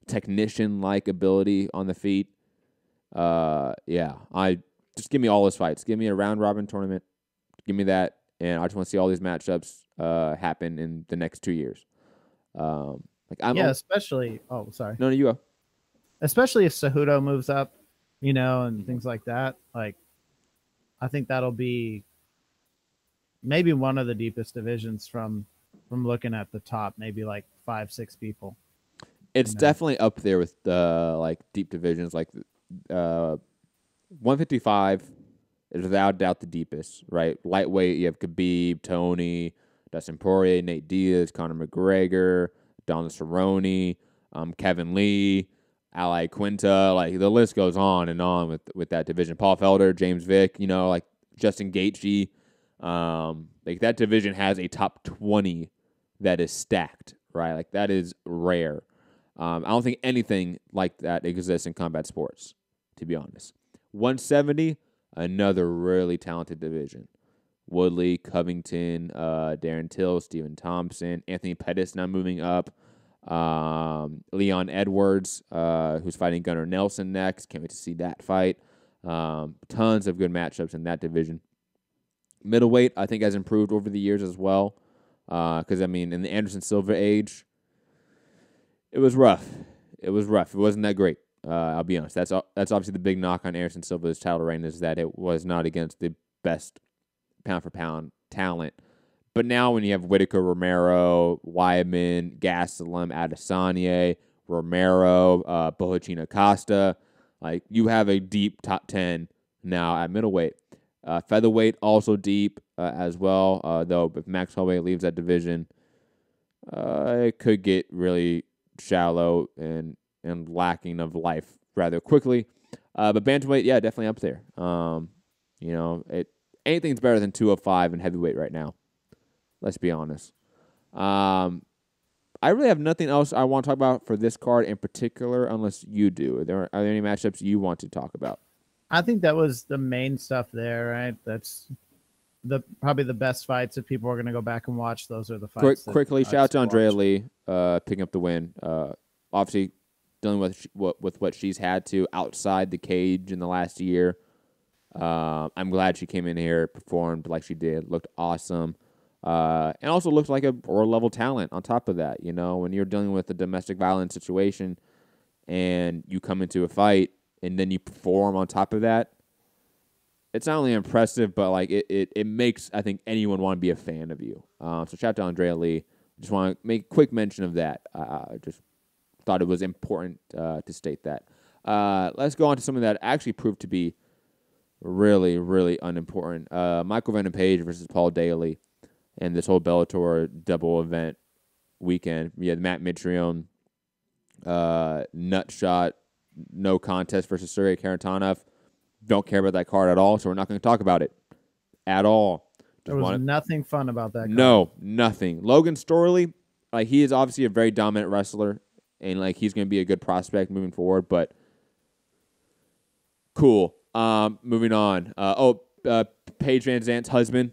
technician-like ability on the feet, just give me all his fights. Give me a round-robin tournament. Give me that, and I just want to see all these matchups happen in the next 2 years. Especially. Oh, sorry. No, you go. Especially if Cejudo moves up, you know, and things like that. Like, I think that'll be maybe one of the deepest divisions from looking at the top, maybe like 5-6 people. It's definitely up there with like deep divisions. Like 155 is without doubt the deepest, right? Lightweight, you have Khabib, Tony, Dustin Poirier, Nate Diaz, Conor McGregor, Donald Cerrone, Kevin Lee, Ali Quinta. Like, the list goes on and on with that division. Paul Felder, James Vick, you know, like Justin Gaethje. Like, that division has a top 20 that is stacked, right? Like, that is rare. I don't think anything like that exists in combat sports, to be honest. 170, another really talented division. Woodley, Covington, Darren Till, Stephen Thompson, Anthony Pettis now moving up. Leon Edwards, who's fighting Gunnar Nelson next. Can't wait to see that fight. Tons of good matchups in that division. Middleweight, I think, has improved over the years as well. Because, I mean, in the Anderson Silva age, It was rough. It wasn't that great. I'll be honest. That's obviously the big knock on Anderson Silva's title reign is that it was not against the best pound-for-pound talent. But now when you have Whitaker, Romero, Weidman, Gastelum, Adesanya, Romero, Bohachina Costa, like you have a deep top 10 now at middleweight. Featherweight also deep as well, though if Max Holloway leaves that division, it could get really shallow and lacking of life rather quickly. But bantamweight, yeah, definitely up there. Anything's better than 205 in heavyweight right now. Let's be honest. I really have nothing else I want to talk about for this card in particular, unless you do. Are there any matchups you want to talk about? I think that was the main stuff there, right? That's probably the best fights. If people are going to go back and watch, those are the fights. Quickly, shout out to Andrea Lee picking up the win. Obviously, dealing with what she's had to outside the cage in the last year. I'm glad she came in here, performed like she did, looked awesome, and also looked like a world-level talent on top of that. You know, when you're dealing with a domestic violence situation and you come into a fight and then you perform on top of that, it's not only impressive, but like it makes, I think, anyone want to be a fan of you. So shout out to Andrea Lee. Just want to make a quick mention of that. I just thought it was important to state that. Let's go on to something that actually proved to be really, really unimportant. Michael Venom Page versus Paul Daly and this whole Bellator double event weekend. We had Matt Mitrione, nut shot, no contest versus Sergey Karatanov. Don't care about that card at all, so we're not going to talk about it at all. There was nothing fun about that card. No, nothing. Logan Storley, he is obviously a very dominant wrestler, and he's going to be a good prospect moving forward, but cool. Moving on. Paige Van Zant's husband,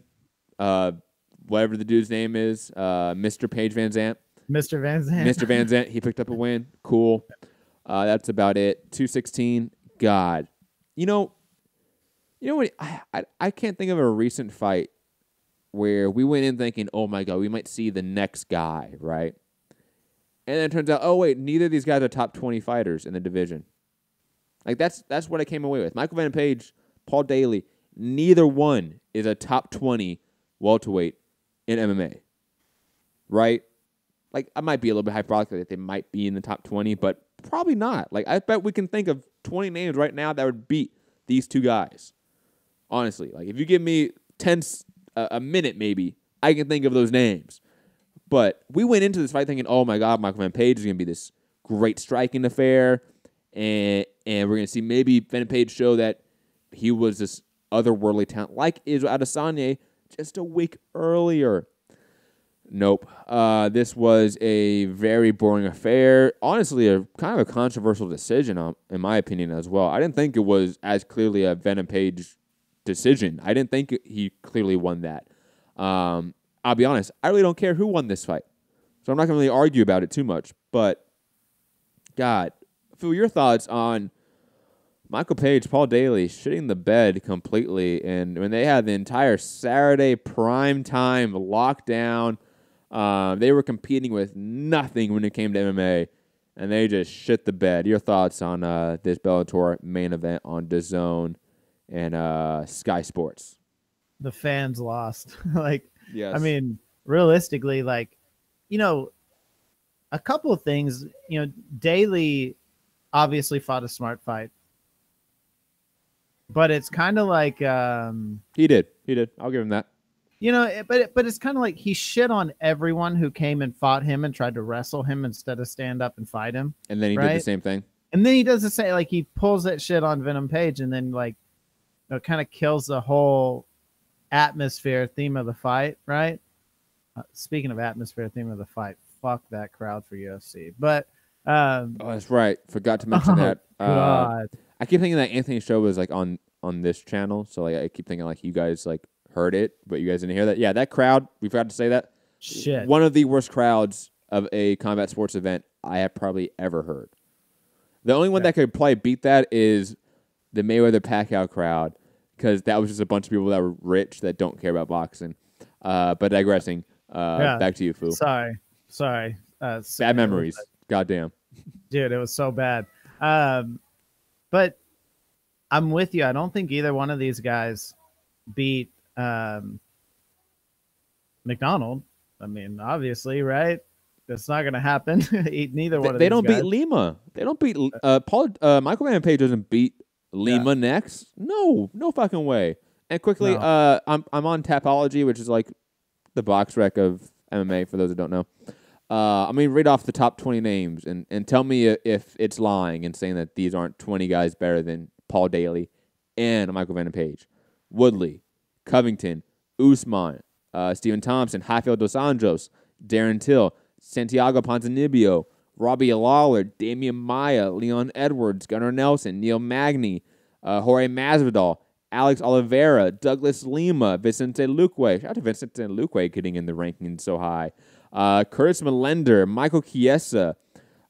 whatever the dude's name is, Mr. Paige Van Zant. Mr. Van Zant. Mr. Van Zant, he picked up a win. Cool. That's about it. 216. God. You know what? I can't think of a recent fight where we went in thinking, oh my God, we might see the next guy, right? And then it turns out, oh wait, neither of these guys are top 20 fighters in the division. That's what I came away with. Michael Venom Page, Paul Daly, neither one is a top 20 welterweight in MMA. Right? I might be a little bit hyperbolic that they might be in the top 20, but probably not. I bet we can think of 20 names right now that would beat these two guys. Honestly, if you give me a minute maybe, I can think of those names. But we went into this fight thinking, oh my God, Michael Venom Page is going to be this great striking affair, and we're going to see maybe Venom Page show that he was this otherworldly talent, like Israel Adesanya just a week earlier. Nope. This was a very boring affair. Honestly, a kind of a controversial decision, in my opinion, as well. I didn't think it was as clearly a Venom Page decision. I didn't think he clearly won that. I'll be honest, I really don't care who won this fight. So I'm not going to really argue about it too much. But, God, Phil, your thoughts on Michael Page, Paul Daly shitting the bed completely. And when they had the entire Saturday prime time lockdown, they were competing with nothing when it came to MMA, and they just shit the bed. Your thoughts on this Bellator main event on DAZN and Sky Sports? The fans lost. Yes. I mean, realistically, a couple of things. Daly obviously fought a smart fight, but it's kind of like he did. I'll give him that. But it's kind of like he shit on everyone who came and fought him and tried to wrestle him instead of stand up and fight him. And then he did the same thing. And then he does the same, he pulls that shit on Venom Page and then kind of kills the whole atmosphere theme of the fight, right? Speaking of atmosphere theme of the fight, fuck that crowd for UFC. But oh, that's right. Forgot to mention that. God. I keep thinking that Anthony's show was on this channel, so I keep thinking you guys heard it, but you guys didn't hear that. Yeah, that crowd, we forgot to say that. Shit. One of the worst crowds of a combat sports event I have probably ever heard. The only one that could probably beat that is the Mayweather-Pacquiao crowd, because that was just a bunch of people that were rich that don't care about boxing. But digressing, back to you, Fu. Sorry. Bad memories. Goddamn. Dude, it was so bad. But I'm with you. I don't think either one of these guys beat McDonald. I mean, obviously, right? That's not going to happen. Neither one of They these don't guys. beat Lima. They don't beat Michael Van Page doesn't beat Lima next. No fucking way. And quickly, No. I'm on Tapology, which is like the box rec of MMA for those who don't know. I'm going to read off the top 20 names and tell me if it's lying and saying that these aren't 20 guys better than Paul Daly and Michael Van Page. Woodley, Covington, Usman, Stephen Thompson, Rafael Dos Anjos, Darren Till, Santiago Ponzinibbio, Robbie Lawler, Damian Maia, Leon Edwards, Gunnar Nelson, Neil Magny, Jorge Masvidal, Alex Oliveira, Douglas Lima, Vicente Luque. Shout out to Vicente Luque getting in the rankings so high. Curtis Melender, Michael Chiesa,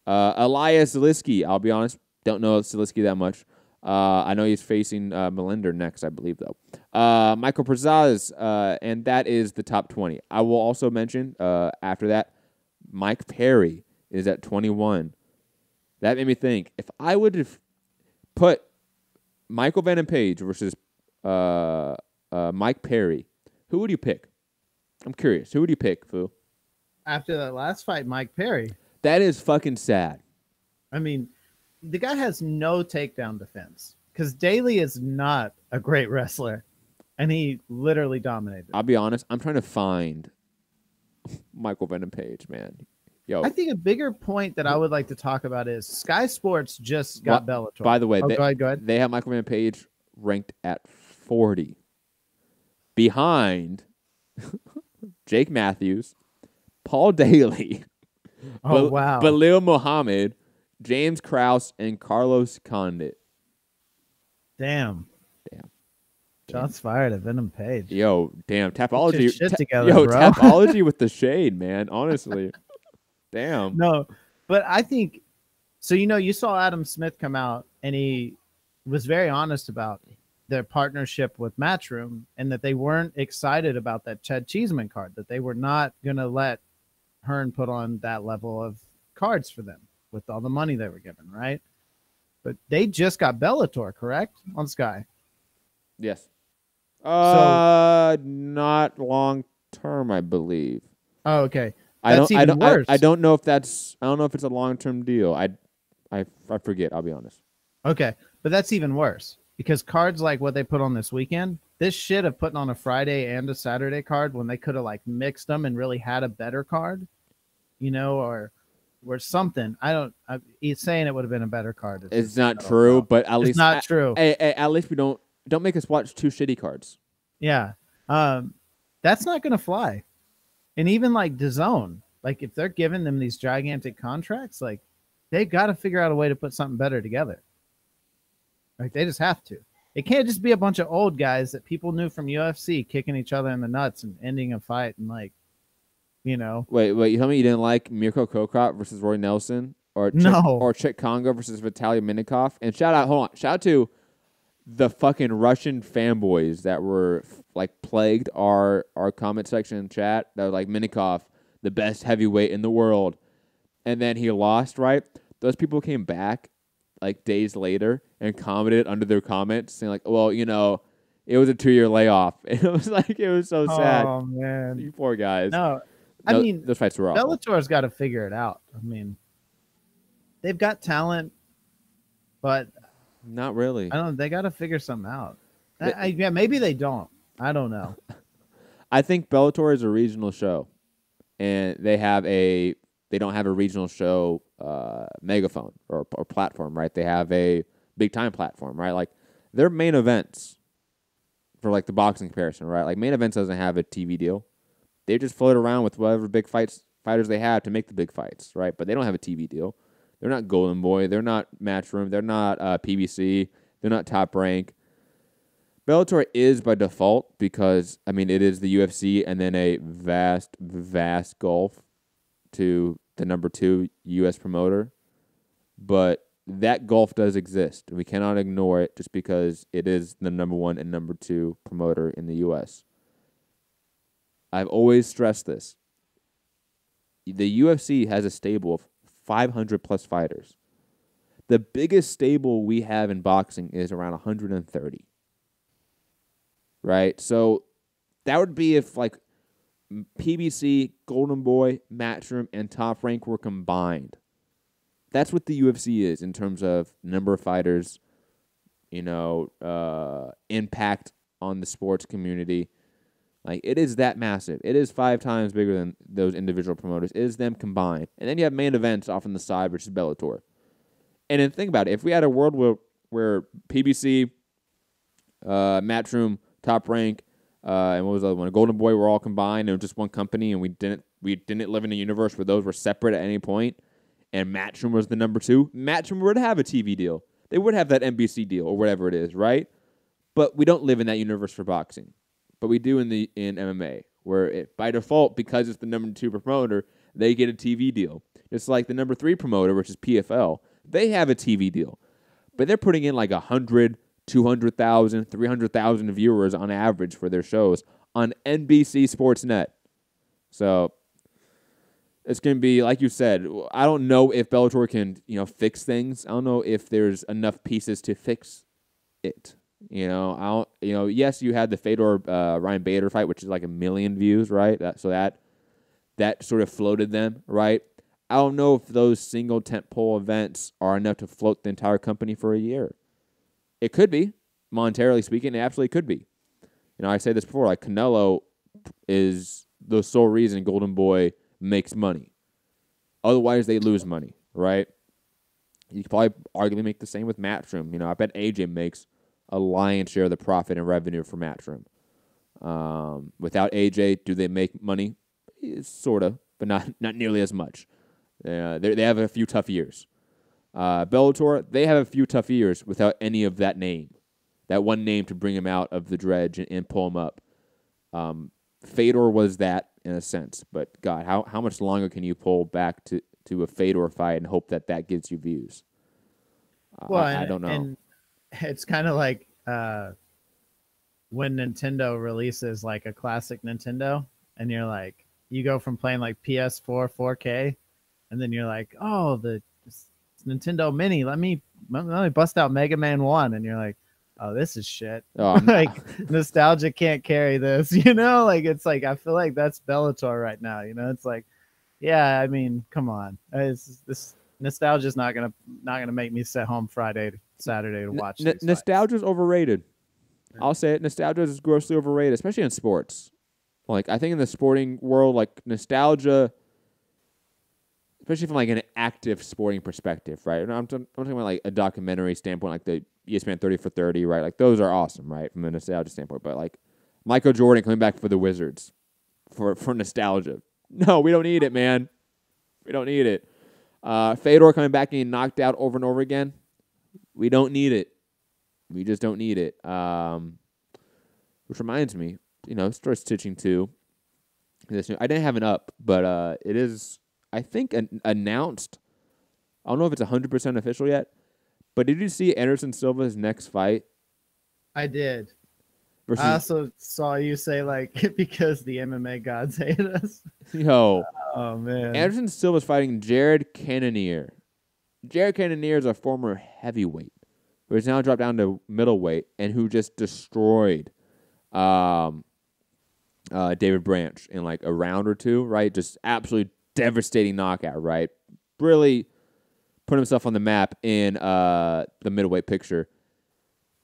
Elias Zaleski. I'll be honest, don't know Zaleski that much. I know he's facing Melender next, I believe, though. Michael Perazes, and that is the top 20. I will also mention, after that, Mike Perry is at 21. That made me think, if I would have put Michael Van Page versus Mike Perry, who would you pick? I'm curious. Who would you pick, Fu? After that last fight, Mike Perry. That is fucking sad. I mean, the guy has no takedown defense because Daly is not a great wrestler, and he literally dominated. I'll be honest. I'm trying to find Michael Van Page, man. Yo, I think a bigger point that I would like to talk about is Sky Sports just got Bellator. By the way, go ahead. They have Michael Van Page ranked at 40, behind Jake Matthews, Paul Daly, wow, Belil Muhammad, James Krause, and Carlos Condit. Damn. Shots fired at Venom Page. Yo, damn. Tapology. Get your shit together, bro. Tapology with the shade, man. Honestly. Damn. No, but I think, so, you saw Adam Smith come out and he was very honest about their partnership with Matchroom and that they weren't excited about that Chad Cheeseman card, that they were not going to let Hearn put on that level of cards for them with all the money they were given, right? But they just got Bellator, correct? On Sky. Yes. Not long term, I believe. Oh, okay. I That's even worse. I don't know if it's a long term deal. I forget. I'll be honest. Okay, but that's even worse because cards like what they put on this weekend, this shit of putting on a Friday and a Saturday card when they could have like mixed them and really had a better card, or something. He's saying it would have been a better card. It's not true, but at least it's not true. At least we don't make us watch two shitty cards. Yeah, that's not gonna fly. And even like DAZN, like if they're giving them these gigantic contracts, like they got to figure out a way to put something better together. Like they just have to. It can't just be a bunch of old guys that people knew from UFC kicking each other in the nuts and ending a fight and Wait, you tell me you didn't like Mirko Krokop versus Roy Nelson or Chik Kongo versus Vitaly Minikov? And shout out to the fucking Russian fanboys that were like plagued our comment section chat that were like, Minikov, the best heavyweight in the world. And then he lost, right? Those people came back like days later and commented under their comments saying like, well, it was a 2-year layoff. And it was so sad. Oh, man. You poor guys. No, I mean, those fights were awful. Bellator's got to figure it out. I mean, they've got talent, but not really. They got to figure something out. Maybe they don't. I don't know. I think Bellator is a regional show, and they don't have a regional show megaphone or platform, right? They have a big time platform, right? Like their main events for like the boxing comparison, right? Like main events doesn't have a TV deal. They just float around with whatever big fighters they have to make the big fights, right? But they don't have a TV deal. They're not Golden Boy. They're not Matchroom. They're not PBC. They're not Top Rank. Bellator is by default because, it is the UFC and then a vast, vast gulf to the number 2 U.S. promoter. But that gulf does exist. We cannot ignore it just because it is the number 1 and number 2 promoter in the U.S. I've always stressed this. The UFC has a stable of 500 plus fighters. The biggest stable we have in boxing is around 130. Right? So that would be if like PBC, Golden Boy, Matchroom, and Top Rank were combined. That's what the UFC is in terms of number of fighters, impact on the sports community. Like, it is that massive. It is 5 times bigger than those individual promoters. It is them combined. And then you have main events off on the side versus Bellator. And then think about it. If we had a world where PBC, Matchroom, Top Rank, and what was the other one? Golden Boy were all combined and just one company, and we didn't live in a universe where those were separate at any point, and Matchroom was the number 2, Matchroom would have a TV deal. They would have that NBC deal or whatever it is, right? But we don't live in that universe for boxing. But we do in MMA, where by default, because it's the number 2 promoter, they get a TV deal. It's like the number 3 promoter, which is PFL. They have a TV deal. But they're putting in like 100, 200,000, 300,000 viewers on average for their shows on NBC Sportsnet. So it's going to be, like you said, I don't know if Bellator can, fix things. I don't know if there's enough pieces to fix it. Yes, you had the Fedor Ryan Bader fight, which is like 1 million views, right? So that sort of floated them, right? I don't know if those single tentpole events are enough to float the entire company for a year. It could be, monetarily speaking. It absolutely could be. I say this before, like Canelo is the sole reason Golden Boy makes money. Otherwise, they lose money, right? You could probably arguably make the same with Matchroom. I bet AJ makes a lion's share of the profit and revenue for Matchroom. Without AJ, do they make money? Sort of, but not nearly as much. They have a few tough years. Bellator, they have a few tough years without any of that name. That one name to bring him out of the dredge and pull him up. Fedor was that in a sense, but God, how much longer can you pull back to a Fedor fight and hope that gives you views? I don't know. And it's kind of like when Nintendo releases like a classic Nintendo, and you're like, you go from playing like PS4 4K, and then you're like, oh, this Nintendo Mini, let me bust out Mega Man 1, and you're like, oh, this is shit. Oh, like nostalgia can't carry this, like it's like I feel like that's Bellator right now. It's like, yeah, I mean, come on, this nostalgia is not gonna make me sit home Saturday to watch. Nostalgia is overrated. I'll say it. Nostalgia is grossly overrated, especially in sports. Like, I think in the sporting world, like nostalgia, especially from like an active sporting perspective, right? I'm talking about like a documentary standpoint, like the ESPN 30 for 30, right? Like those are awesome, right, from a nostalgia standpoint. But like Michael Jordan coming back for the Wizards for nostalgia. No, we don't need it, man. We don't need it. Fedor coming back and getting knocked out over and over again. We don't need it. We just don't need it. Which reminds me, start stitching too. I didn't have an up, but it is, I think, announced. I don't know if it's 100% official yet, but did you see Anderson Silva's next fight? I did. I also saw you say, like, because the MMA gods hate us. Yo. Oh, man. Anderson Silva's fighting Jared Cannonier. Jared Cannonier is a former heavyweight who has now dropped down to middleweight and who just destroyed David Branch in like a round or two, right? Just absolutely devastating knockout, right? Really put himself on the map in the middleweight picture.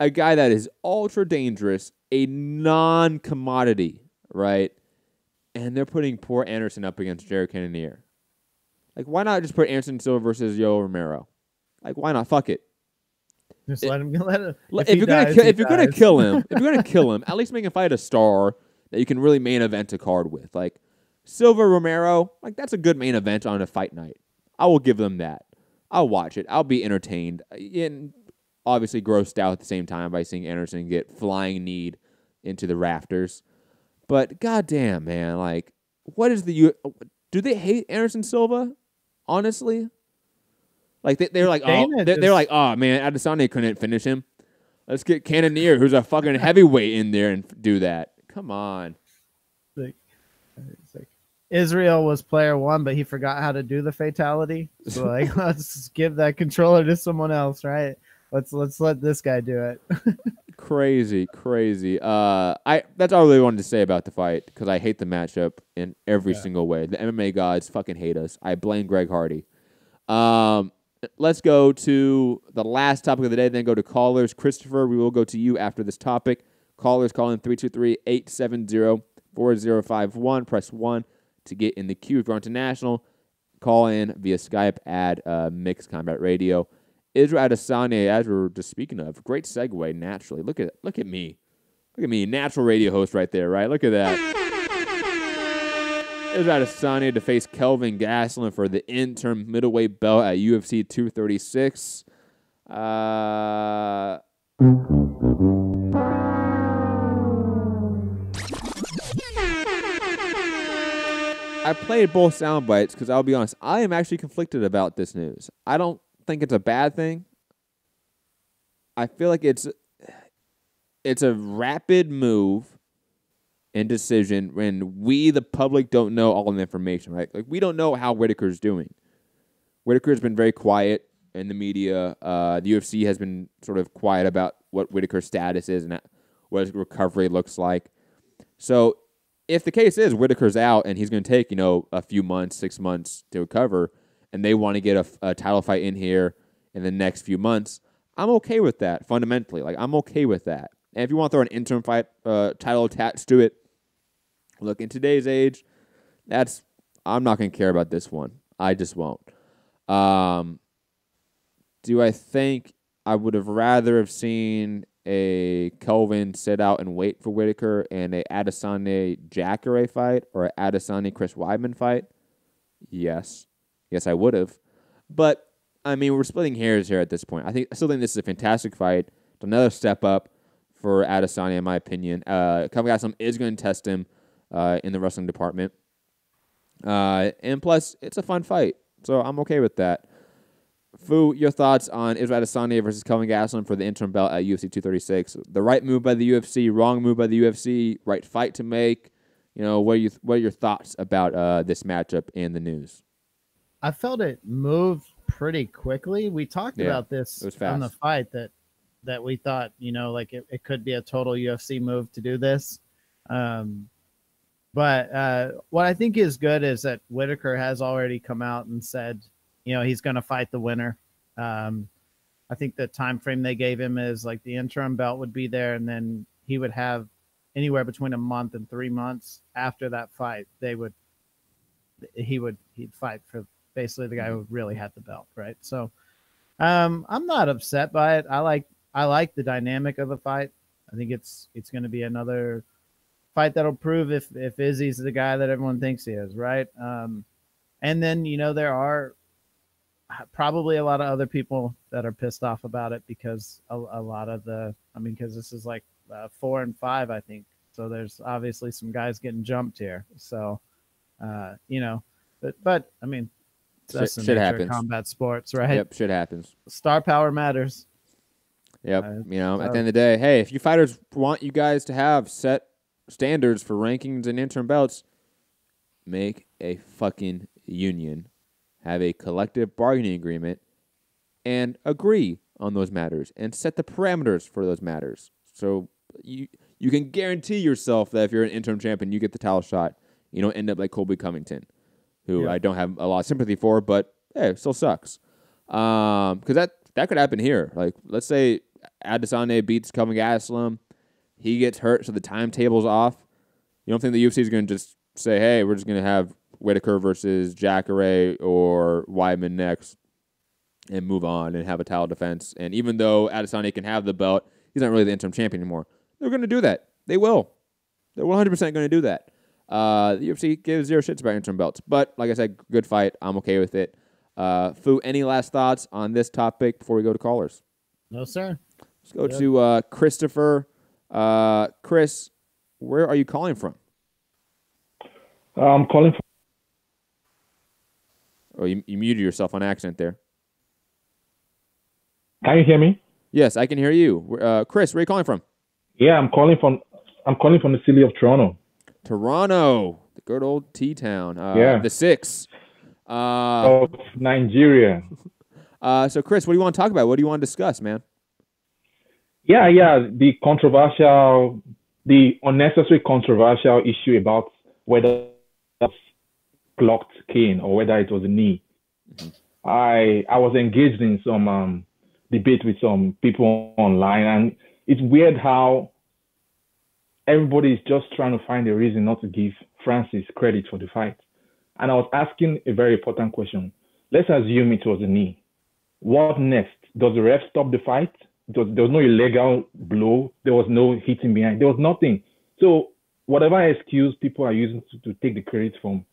A guy that is ultra dangerous, a non-commodity, right? And they're putting poor Anderson up against Jared Cannonier. Like, why not just put Anderson Silva versus Yoel Romero? Like, why not? Fuck it. Just let him. If you're gonna kill him, at least make him fight a star that you can really main event a card with. Like Silva Romero, like that's a good main event on a fight night. I will give them that. I'll watch it. I'll be entertained and obviously grossed out at the same time by seeing Anderson get flying kneed into the rafters. But goddamn, man, like, what is do they hate Anderson Silva? Honestly, like they're like, they're like, oh man, Adesanya couldn't finish him. Let's get Cannonier, who's a fucking heavyweight, in there and do that. Come on. It's like Israel was player one, but he forgot how to do the fatality. So like, let's give that controller to someone else, right? Let's let this guy do it. Crazy. That's all I really wanted to say about the fight because I hate the matchup in every single way. The MMA gods fucking hate us. I blame Greg Hardy. Let's go to the last topic of the day, then go to callers. Christopher, we will go to you after this topic. Callers call in 323-870-4051. Press 1 to get in the queue. If you're international, call in via Skype at Mixed Combat Radio. Israel Adesanya, as we were just speaking of, great segue naturally. Look at me. Look at me, natural radio host right there, right? Look at that. Israel Adesanya to face Kelvin Gastelum for the interim middleweight belt at UFC 236. I played both sound bites because I'll be honest, I am actually conflicted about this news. I don't think it's a bad thing. I feel like it's a rapid move and decision when we, the public, don't know all the information, right? Like, we don't know how Whitaker's doing. Whitaker's been very quiet in the media. The UFC has been sort of quiet about what Whitaker's status is and what his recovery looks like. So if the case is Whitaker's out and he's going to take, a few months, 6 months to recover, and they want to get a title fight in here in the next few months, I'm okay with that, fundamentally. Like, I'm okay with that. And if you want to throw an interim fight title attached to it, look, in today's age, I'm not going to care about this one. I just won't. Do I think I would have rather have seen a Kelvin sit out and wait for Whitaker and a Adesanya-Jacare fight or a Adesanya-Chris Weidman fight? Yes. Yes, I would have. But, I mean, we're splitting hairs here at this point. I still think this is a fantastic fight. It's another step up for Adesanya, in my opinion. Kelvin Gastelum is going to test him in the wrestling department. And plus, it's a fun fight. So I'm okay with that. Fu, your thoughts on Israel Adesanya versus Kelvin Gastelum for the interim belt at UFC 236? The right move by the UFC, wrong move by the UFC, right fight to make. What are your thoughts about this matchup and the news? I felt it moved pretty quickly. We talked about this on the fight that we thought, it could be a total UFC move to do this. But what I think is good is that Whitaker has already come out and said, he's going to fight the winner. I think the time frame they gave him is like the interim belt would be there, and then he would have anywhere between a month and 3 months after that fight. He'd fight for basically the guy who really had the belt, right? So I'm not upset by it. I like the dynamic of the fight. I think it's going to be another fight that'll prove if Izzy's the guy that everyone thinks he is, right? And then there are probably a lot of other people that are pissed off about it because a lot of because this is like 4 and 5, I think. So there's obviously some guys getting jumped here. So, but I mean, that's the nature of combat sports, right? Yep, shit happens. Star power matters. Yep. At the end of the day, hey, if you fighters want you guys to have set standards for rankings and interim belts, make a fucking union. Have a collective bargaining agreement and agree on those matters and set the parameters for those matters. So you can guarantee yourself that if you're an interim champion, you get the title shot. You don't end up like Colby Covington, who I don't have a lot of sympathy for, but hey, it still sucks. Because that could happen here. Like, let's say Adesanya beats Kelvin Gastelum, he gets hurt, so the timetable's off. You don't think the UFC is going to just say, hey, we're just going to have Whitaker versus Jacare or Weidman next and move on and have a title defense. And even though Adesanya can have the belt, he's not really the interim champion anymore. They're going to do that. They will. They're 100% going to do that. The UFC gives zero shits about interim belts. But like I said, good fight. I'm okay with it. Fu, any last thoughts on this topic before we go to callers? No, sir. Let's go to Christopher. Chris, where are you calling from? I'm calling from... Oh, you muted yourself on accident there. Can you hear me? Yes, I can hear you. Chris, where are you calling from? Yeah, I'm calling from the city of Toronto. Toronto. The good old T-Town. Yeah. The 6. Of Nigeria. So, Chris, what do you want to talk about? What do you want to discuss, man? Yeah. The unnecessary controversial issue about whether it's blocked Kane or whether it was a knee. I was engaged in some debate with some people online, and it's weird how everybody is just trying to find a reason not to give Francis credit for the fight. And I was asking a very important question. Let's assume it was a knee. What next? Does the ref stop the fight? There was no illegal blow. There was no hitting behind. There was nothing. So whatever excuse people are using to take the credit from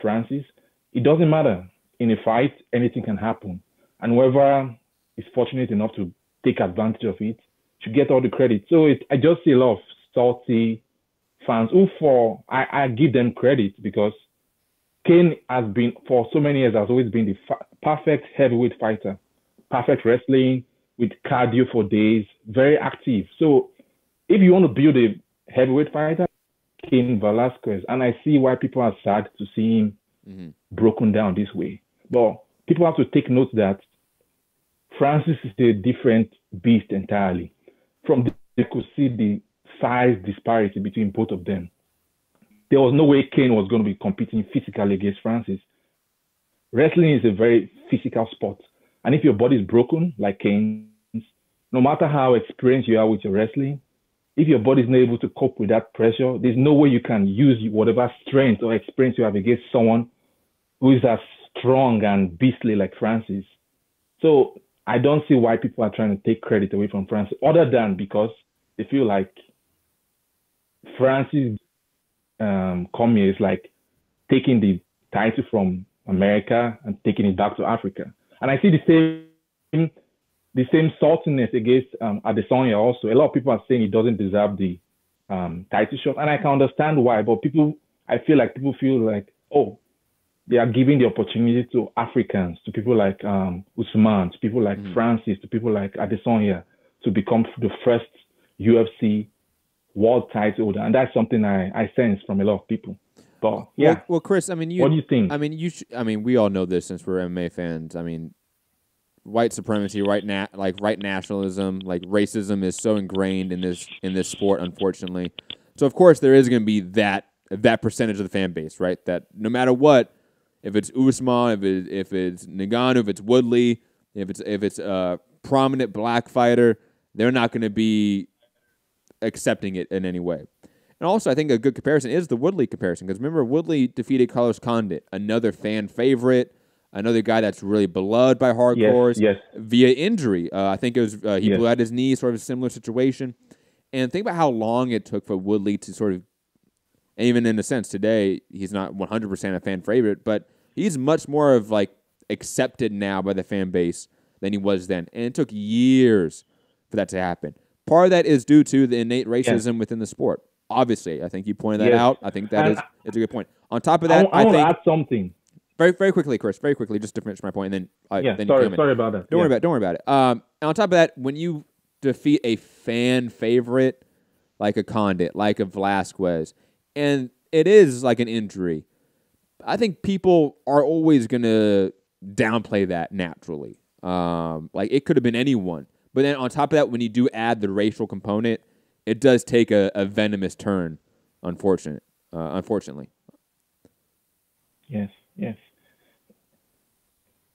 Francis, it doesn't matter. In a fight, anything can happen. And whoever is fortunate enough to take advantage of it should get all the credit. So I just see a lot of salty fans who I give them credit because Kane has been, for so many years, has always been the perfect heavyweight fighter. Perfect wrestling, with cardio for days, very active. So if you want to build a heavyweight fighter, Kane Velasquez, and I see why people are sad to see him broken down this way. But people have to take note that Francis is a different beast entirely. From this, you could see the size disparity between both of them. There was no way Kane was going to be competing physically against Francis. Wrestling is a very physical sport. And if your body is broken, like Kane's, no matter how experienced you are with your wrestling, if your body is not able to cope with that pressure, there's no way you can use whatever strength or experience you have against someone who is as strong and beastly like Francis. So I don't see why people are trying to take credit away from Francis, other than because they feel like Francis come here is like taking the title from America and taking it back to Africa. And I see the same saltiness against Adesanya also. A lot of people are saying he doesn't deserve the title shot, and I can understand why. But I feel like people feel like, oh, they are giving the opportunity to Africans, to people like Usman, to people like Francis, to people like Adesanya, to become the first UFC world title holder, and that's something I sense from a lot of people. But yeah, well, Chris, I mean, what do you think? I mean, we all know this since we're MMA fans. I mean, white supremacy, white nationalism, like racism is so ingrained in this sport, unfortunately. So of course there is going to be that percentage of the fan base, right? That no matter what, if it's Usman, if it's Ngannou, if it's Woodley, if it's a prominent black fighter, they're not going to be accepting it in any way. And also, I think a good comparison is the Woodley comparison, because remember, Woodley defeated Carlos Condit, another fan favorite, another guy that's really beloved by hardcores via injury. I think it was he blew out his knee, sort of a similar situation. And think about how long it took for Woodley to sort of, and even in a sense today, he's not 100% a fan favorite, but he's much more of like accepted now by the fan base than he was then. And it took years for that to happen. Part of that is due to the innate racism within the sport. Obviously, I think you pointed that out. I think that it's a good point. On top of that, I want to add something. Very, very quickly, Chris. Very quickly, just to finish my point, and then sorry about that. Don't worry about it. And on top of that, when you defeat a fan favorite like a Condit, like a Velasquez, and it is like an injury, I think people are always going to downplay that naturally. Like it could have been anyone, but then on top of that, when you do add the racial component, it does take a venomous turn, unfortunately. Yes.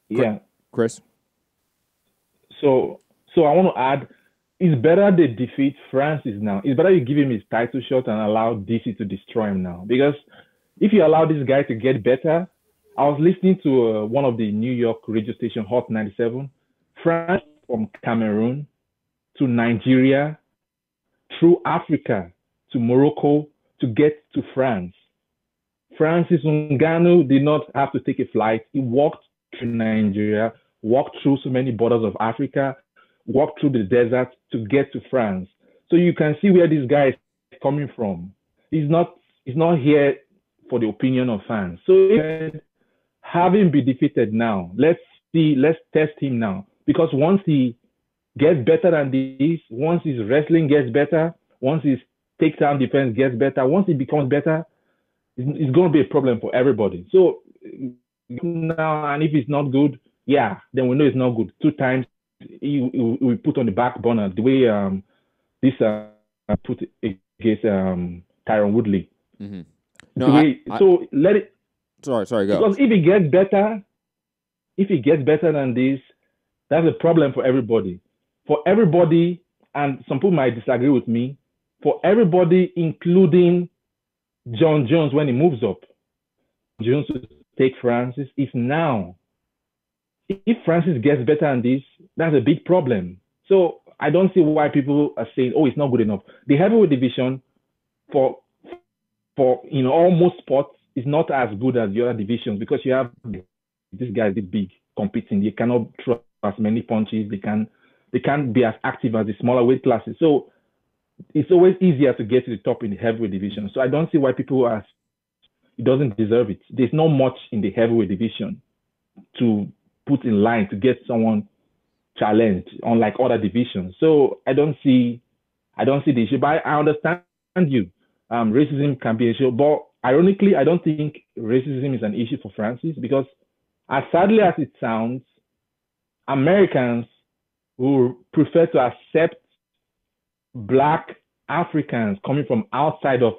Yeah. Chris? So I want to add, it's better they defeat Francis now. It's better you give him his title shot and allow DC to destroy him now. Because if you allow this guy to get better, I was listening to one of the New York radio station, Hot 97, France from Cameroon to Nigeria, through Africa to Morocco to get to France. Francis Ngannou did not have to take a flight. He walked to Nigeria, walked through so many borders of Africa, walked through the desert to get to France. So you can see where this guy is coming from. He's not here for the opinion of fans. So have him be defeated now. Let's test him now. Because once he gets better than this, once his wrestling gets better, once his takedown defense gets better, once he becomes better, it's going to be a problem for everybody. So now, and if it's not good, yeah, then we know it's not good. 2 times we put on the back burner the way this put against Tyron Woodley. Mm-hmm. So let it. Sorry, go. Because if it gets better than this, that's a problem for everybody. For everybody, and some people might disagree with me, for everybody, including John Jones when he moves up. Jones to take Francis is now. If Francis gets better than this, that's a big problem. So I don't see why people are saying, oh, it's not good enough. The heavyweight division for almost sports is not as good as the other divisions because you have these guys this big competing. They cannot throw as many punches. They can't be as active as the smaller weight classes. So it's always easier to get to the top in the heavyweight division. So I don't see why people are. It doesn't deserve it. There's not much in the heavyweight division to put in line to get someone challenged, unlike other divisions. So I don't see the issue. But I understand you. Racism can be an issue, but ironically, I don't think racism is an issue for Francis because, as sadly as it sounds, Americans who prefer to accept Black Africans coming from outside of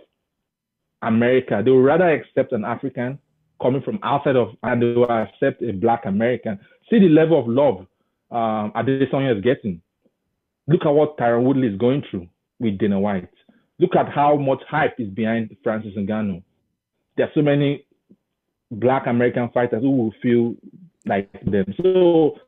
America, they would rather accept an African coming from outside of, and they will accept a Black American. See the level of love Adesanya is getting. Look at what Tyron Woodley is going through with Dana White. Look at how much hype is behind Francis Ngannou. There are so many Black American fighters who will feel like them. So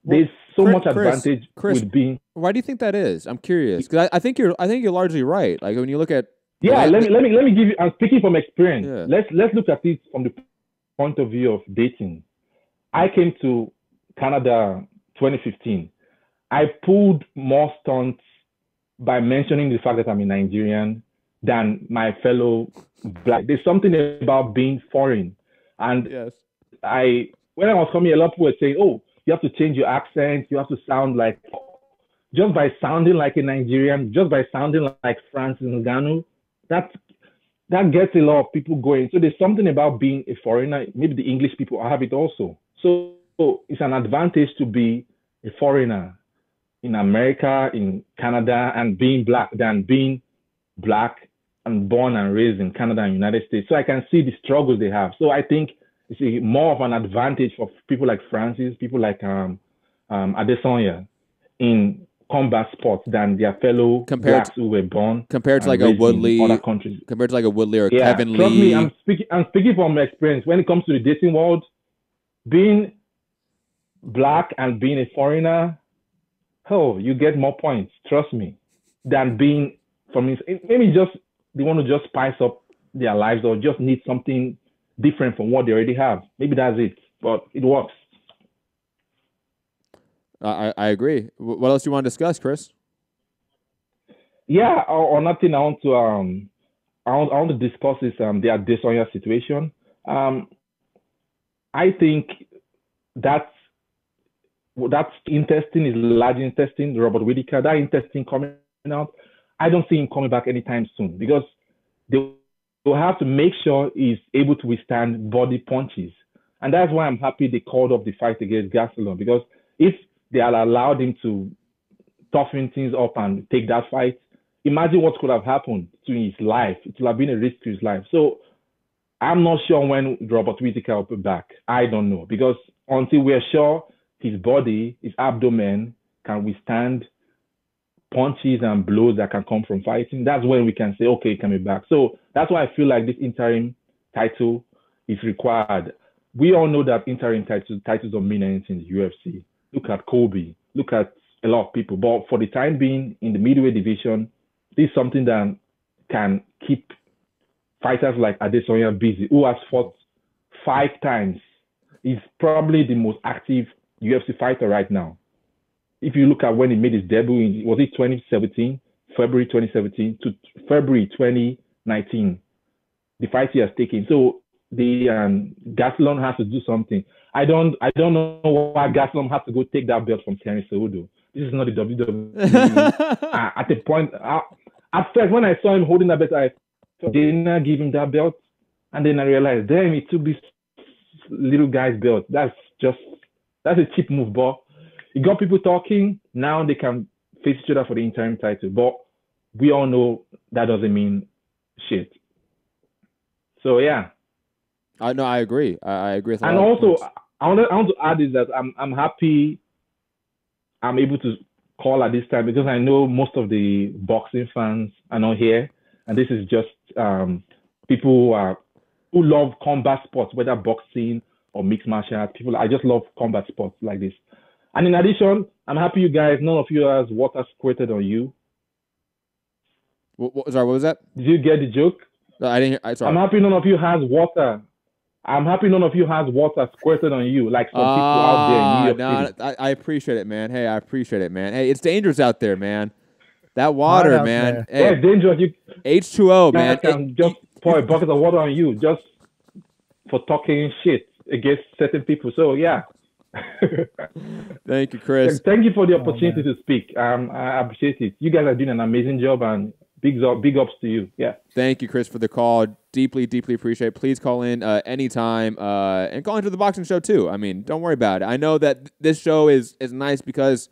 there's so much advantage with being. Why do you think that is? I'm curious because I think you're largely right. Like when you look at let me give you. I'm speaking from experience. Yeah. Let's look at it from the point of view of dating. I came to Canada 2015. I pulled more stunts by mentioning the fact that I'm a Nigerian than my fellow Black. There's something about being foreign. And yes. When I was coming, a lot of people were saying, oh, you have to change your accent. You have to sound like, just by sounding like a Nigerian, just by sounding like Francis Ngannou, that gets a lot of people going. So there's something about being a foreigner. Maybe the English people have it also. So it's an advantage to be a foreigner in America, in Canada, and being Black than being Black and born and raised in Canada and United States. So I can see the struggles they have. So I think it's more of an advantage for people like Francis, people like Adesanya in combat sports than their fellow Blacks who were born compared to like a Woodley, other countries. Compared to like a Woodley or Kevin Lee. Trust me, I'm speaking from experience. When it comes to the dating world, being Black and being a foreigner, you get more points. Trust me, than being maybe just they want to just spice up their lives or just need something different from what they already have. Maybe that's it, but it works. I agree. What else do you want to discuss, Chris? Yeah, or nothing. I want to discuss is the Adesanya situation. I think that's intestine is large intestine, Robert Whittaker. That intestine coming out, I don't see him coming back anytime soon because they will have to make sure he's able to withstand body punches. And that's why I'm happy they called up the fight against Gastelum, because if they had allowed him to toughen things up and take that fight, imagine what could have happened to his life. It would have been a risk to his life. So I'm not sure when Robert Whittaker will be back. I don't know, because until we're sure his body, his abdomen can withstand punches and blows that can come from fighting, that's when we can say, okay, he can be back. So that's why I feel like this interim title is required. We all know that interim titles don't mean anything in the UFC. Look at Kobe. Look at a lot of people. But for the time being, in the middleweight division, this is something that can keep fighters like Adesanya busy, who has fought 5 times. He's probably the most active UFC fighter right now. If you look at when he made his debut, was it 2017, February 2017 to February 2019, the fight he has taken. So the Gastelum has to do something. I don't know why Gastelum has to go take that belt from Terence Cejudo. This is not the WWE. At the point, at first when I saw him holding that belt, I thought, didn't I give him that belt? And then I realized, damn, he took this little guy's belt. That's a cheap move, but it got people talking. Now they can face each other for the interim title. But we all know that doesn't mean shit. So yeah. No, I agree. I agree with that. And also, I want to add is that I'm happy I'm able to call at this time because I know most of the boxing fans are not here, and this is just people who love combat sports, whether boxing or mixed martial arts. I just love combat sports like this. And in addition, I'm happy you guys, none of you has water squirted on you. Sorry, what was that? Did you get the joke? No, I didn't hear. Sorry. I'm happy none of you has water. I'm happy none of you has water squirted on you, like some people out there in New York City. I appreciate it, man. Hey, I appreciate it, man. Hey, it's dangerous out there, man. That water, man. Hey, yeah, it's dangerous. You H2O, man. Can just pour a bucket of water on you just for talking shit against certain people. So, yeah. Thank you, Chris. Thank you for the opportunity to speak. I appreciate it. You guys are doing an amazing job, and big ups to you. Yeah. Thank you, Chris, for the call. Deeply, deeply appreciate it. Please call in anytime and call into the boxing show too. I mean, don't worry about it. I know that this show is nice because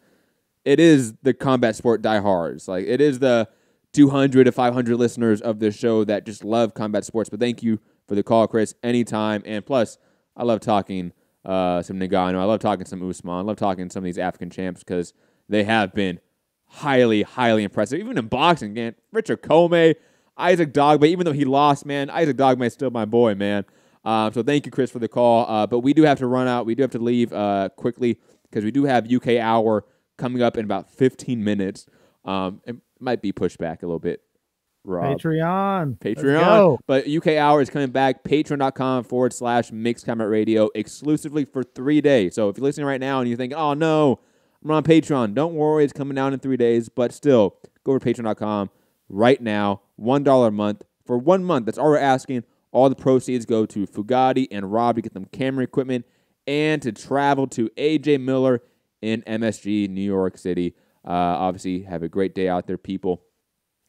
it is the combat sport diehards. Like, it is the 200 to 500 listeners of this show that just love combat sports. But thank you for the call, Chris, anytime. And plus, I love talking some Ngannou. I love talking some Usman. I love talking some of these African champs because they have been highly, highly impressive. Even in boxing, man. Richard Comey, Isaac Dogma, even though he lost, man, Isaac Dogma is still my boy, man. So thank you, Chris, for the call. But we do have to run out. We do have to leave quickly because we do have UK Hour coming up in about 15 minutes. It might be pushed back a little bit, Rob. Patreon. But UK Hour is coming back. Patreon.com/Mixed Combat Radio exclusively for 3 days. So if you're listening right now and you're thinking, oh, no, I'm on Patreon, don't worry. It's coming down in 3 days. But still, go over to Patreon.com right now. $1 a month. For 1 month, that's all we're asking. All the proceeds go to Fugatti and Rob to get them camera equipment and to travel to AJ Miller in MSG, New York City. Obviously, have a great day out there, people.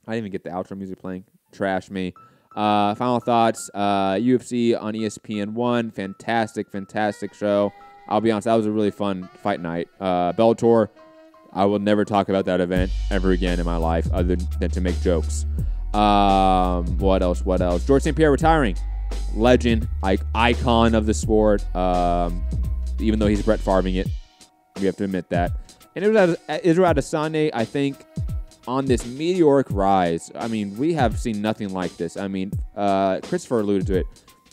I didn't even get the outro music playing. Trash me. Final thoughts. UFC on ESPN 1. Fantastic, fantastic show. I'll be honest, that was a really fun fight night. Bellator, I will never talk about that event ever again in my life other than to make jokes. What else? George St Pierre retiring. Legend, icon of the sport. Even though he's Brett Favre-ing it. We have to admit that. And Israel Adesanya, I think, on this meteoric rise. I mean, we have seen nothing like this. I mean, Christopher alluded to it.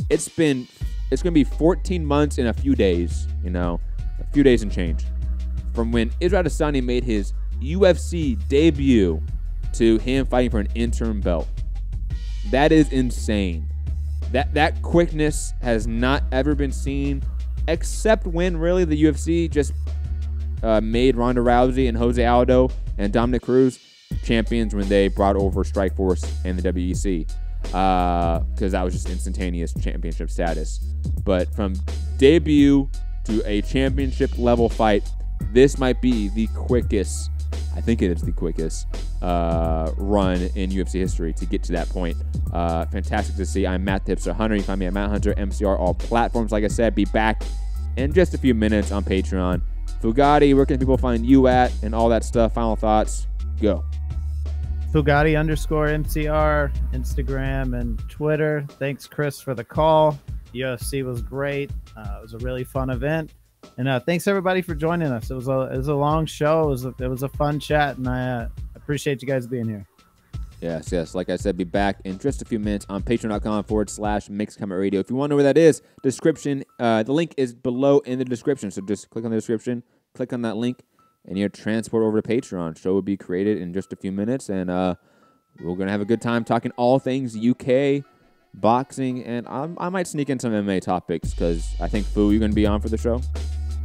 It's going to be 14 months and a few days, a few days and change, from when Israel Adesanya made his UFC debut to him fighting for an interim belt. That is insane. That quickness has not ever been seen, except when really the UFC just made Ronda Rousey and Jose Aldo and Dominic Cruz champions when they brought over Strikeforce and the WEC, because that was just instantaneous championship status. But from debut to a championship level fight, this might be the quickest, I think it is the quickest run in UFC history to get to that point. Fantastic to see. I'm Matt the Hipster Hunter. You can find me at Matt Hunter MCR, all platforms. Like I said, be back in just a few minutes on Patreon. Fugatti, where can people find you at and all that stuff? Final thoughts, go. Fugatti_MCR, Instagram and Twitter. Thanks, Chris, for the call. UFC was great. It was a really fun event. And thanks, everybody, for joining us. It was a long show. It was a fun chat, and I appreciate you guys being here. Yes. Like I said, be back in just a few minutes on patreon.com/Mixed Combat Radio. If you want to know where that is, description. The link is below in the description. So just click on the description, click on that link, and you're transport over to Patreon. Show will be created in just a few minutes, and we're going to have a good time talking all things UK, boxing, and I might sneak in some MMA topics because I think, Fu, you're going to be on for the show?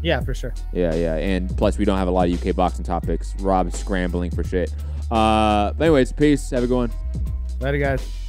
Yeah, for sure. Yeah, and plus we don't have a lot of UK boxing topics. Rob's scrambling for shit. But anyways, peace. Have a good one. Later, guys.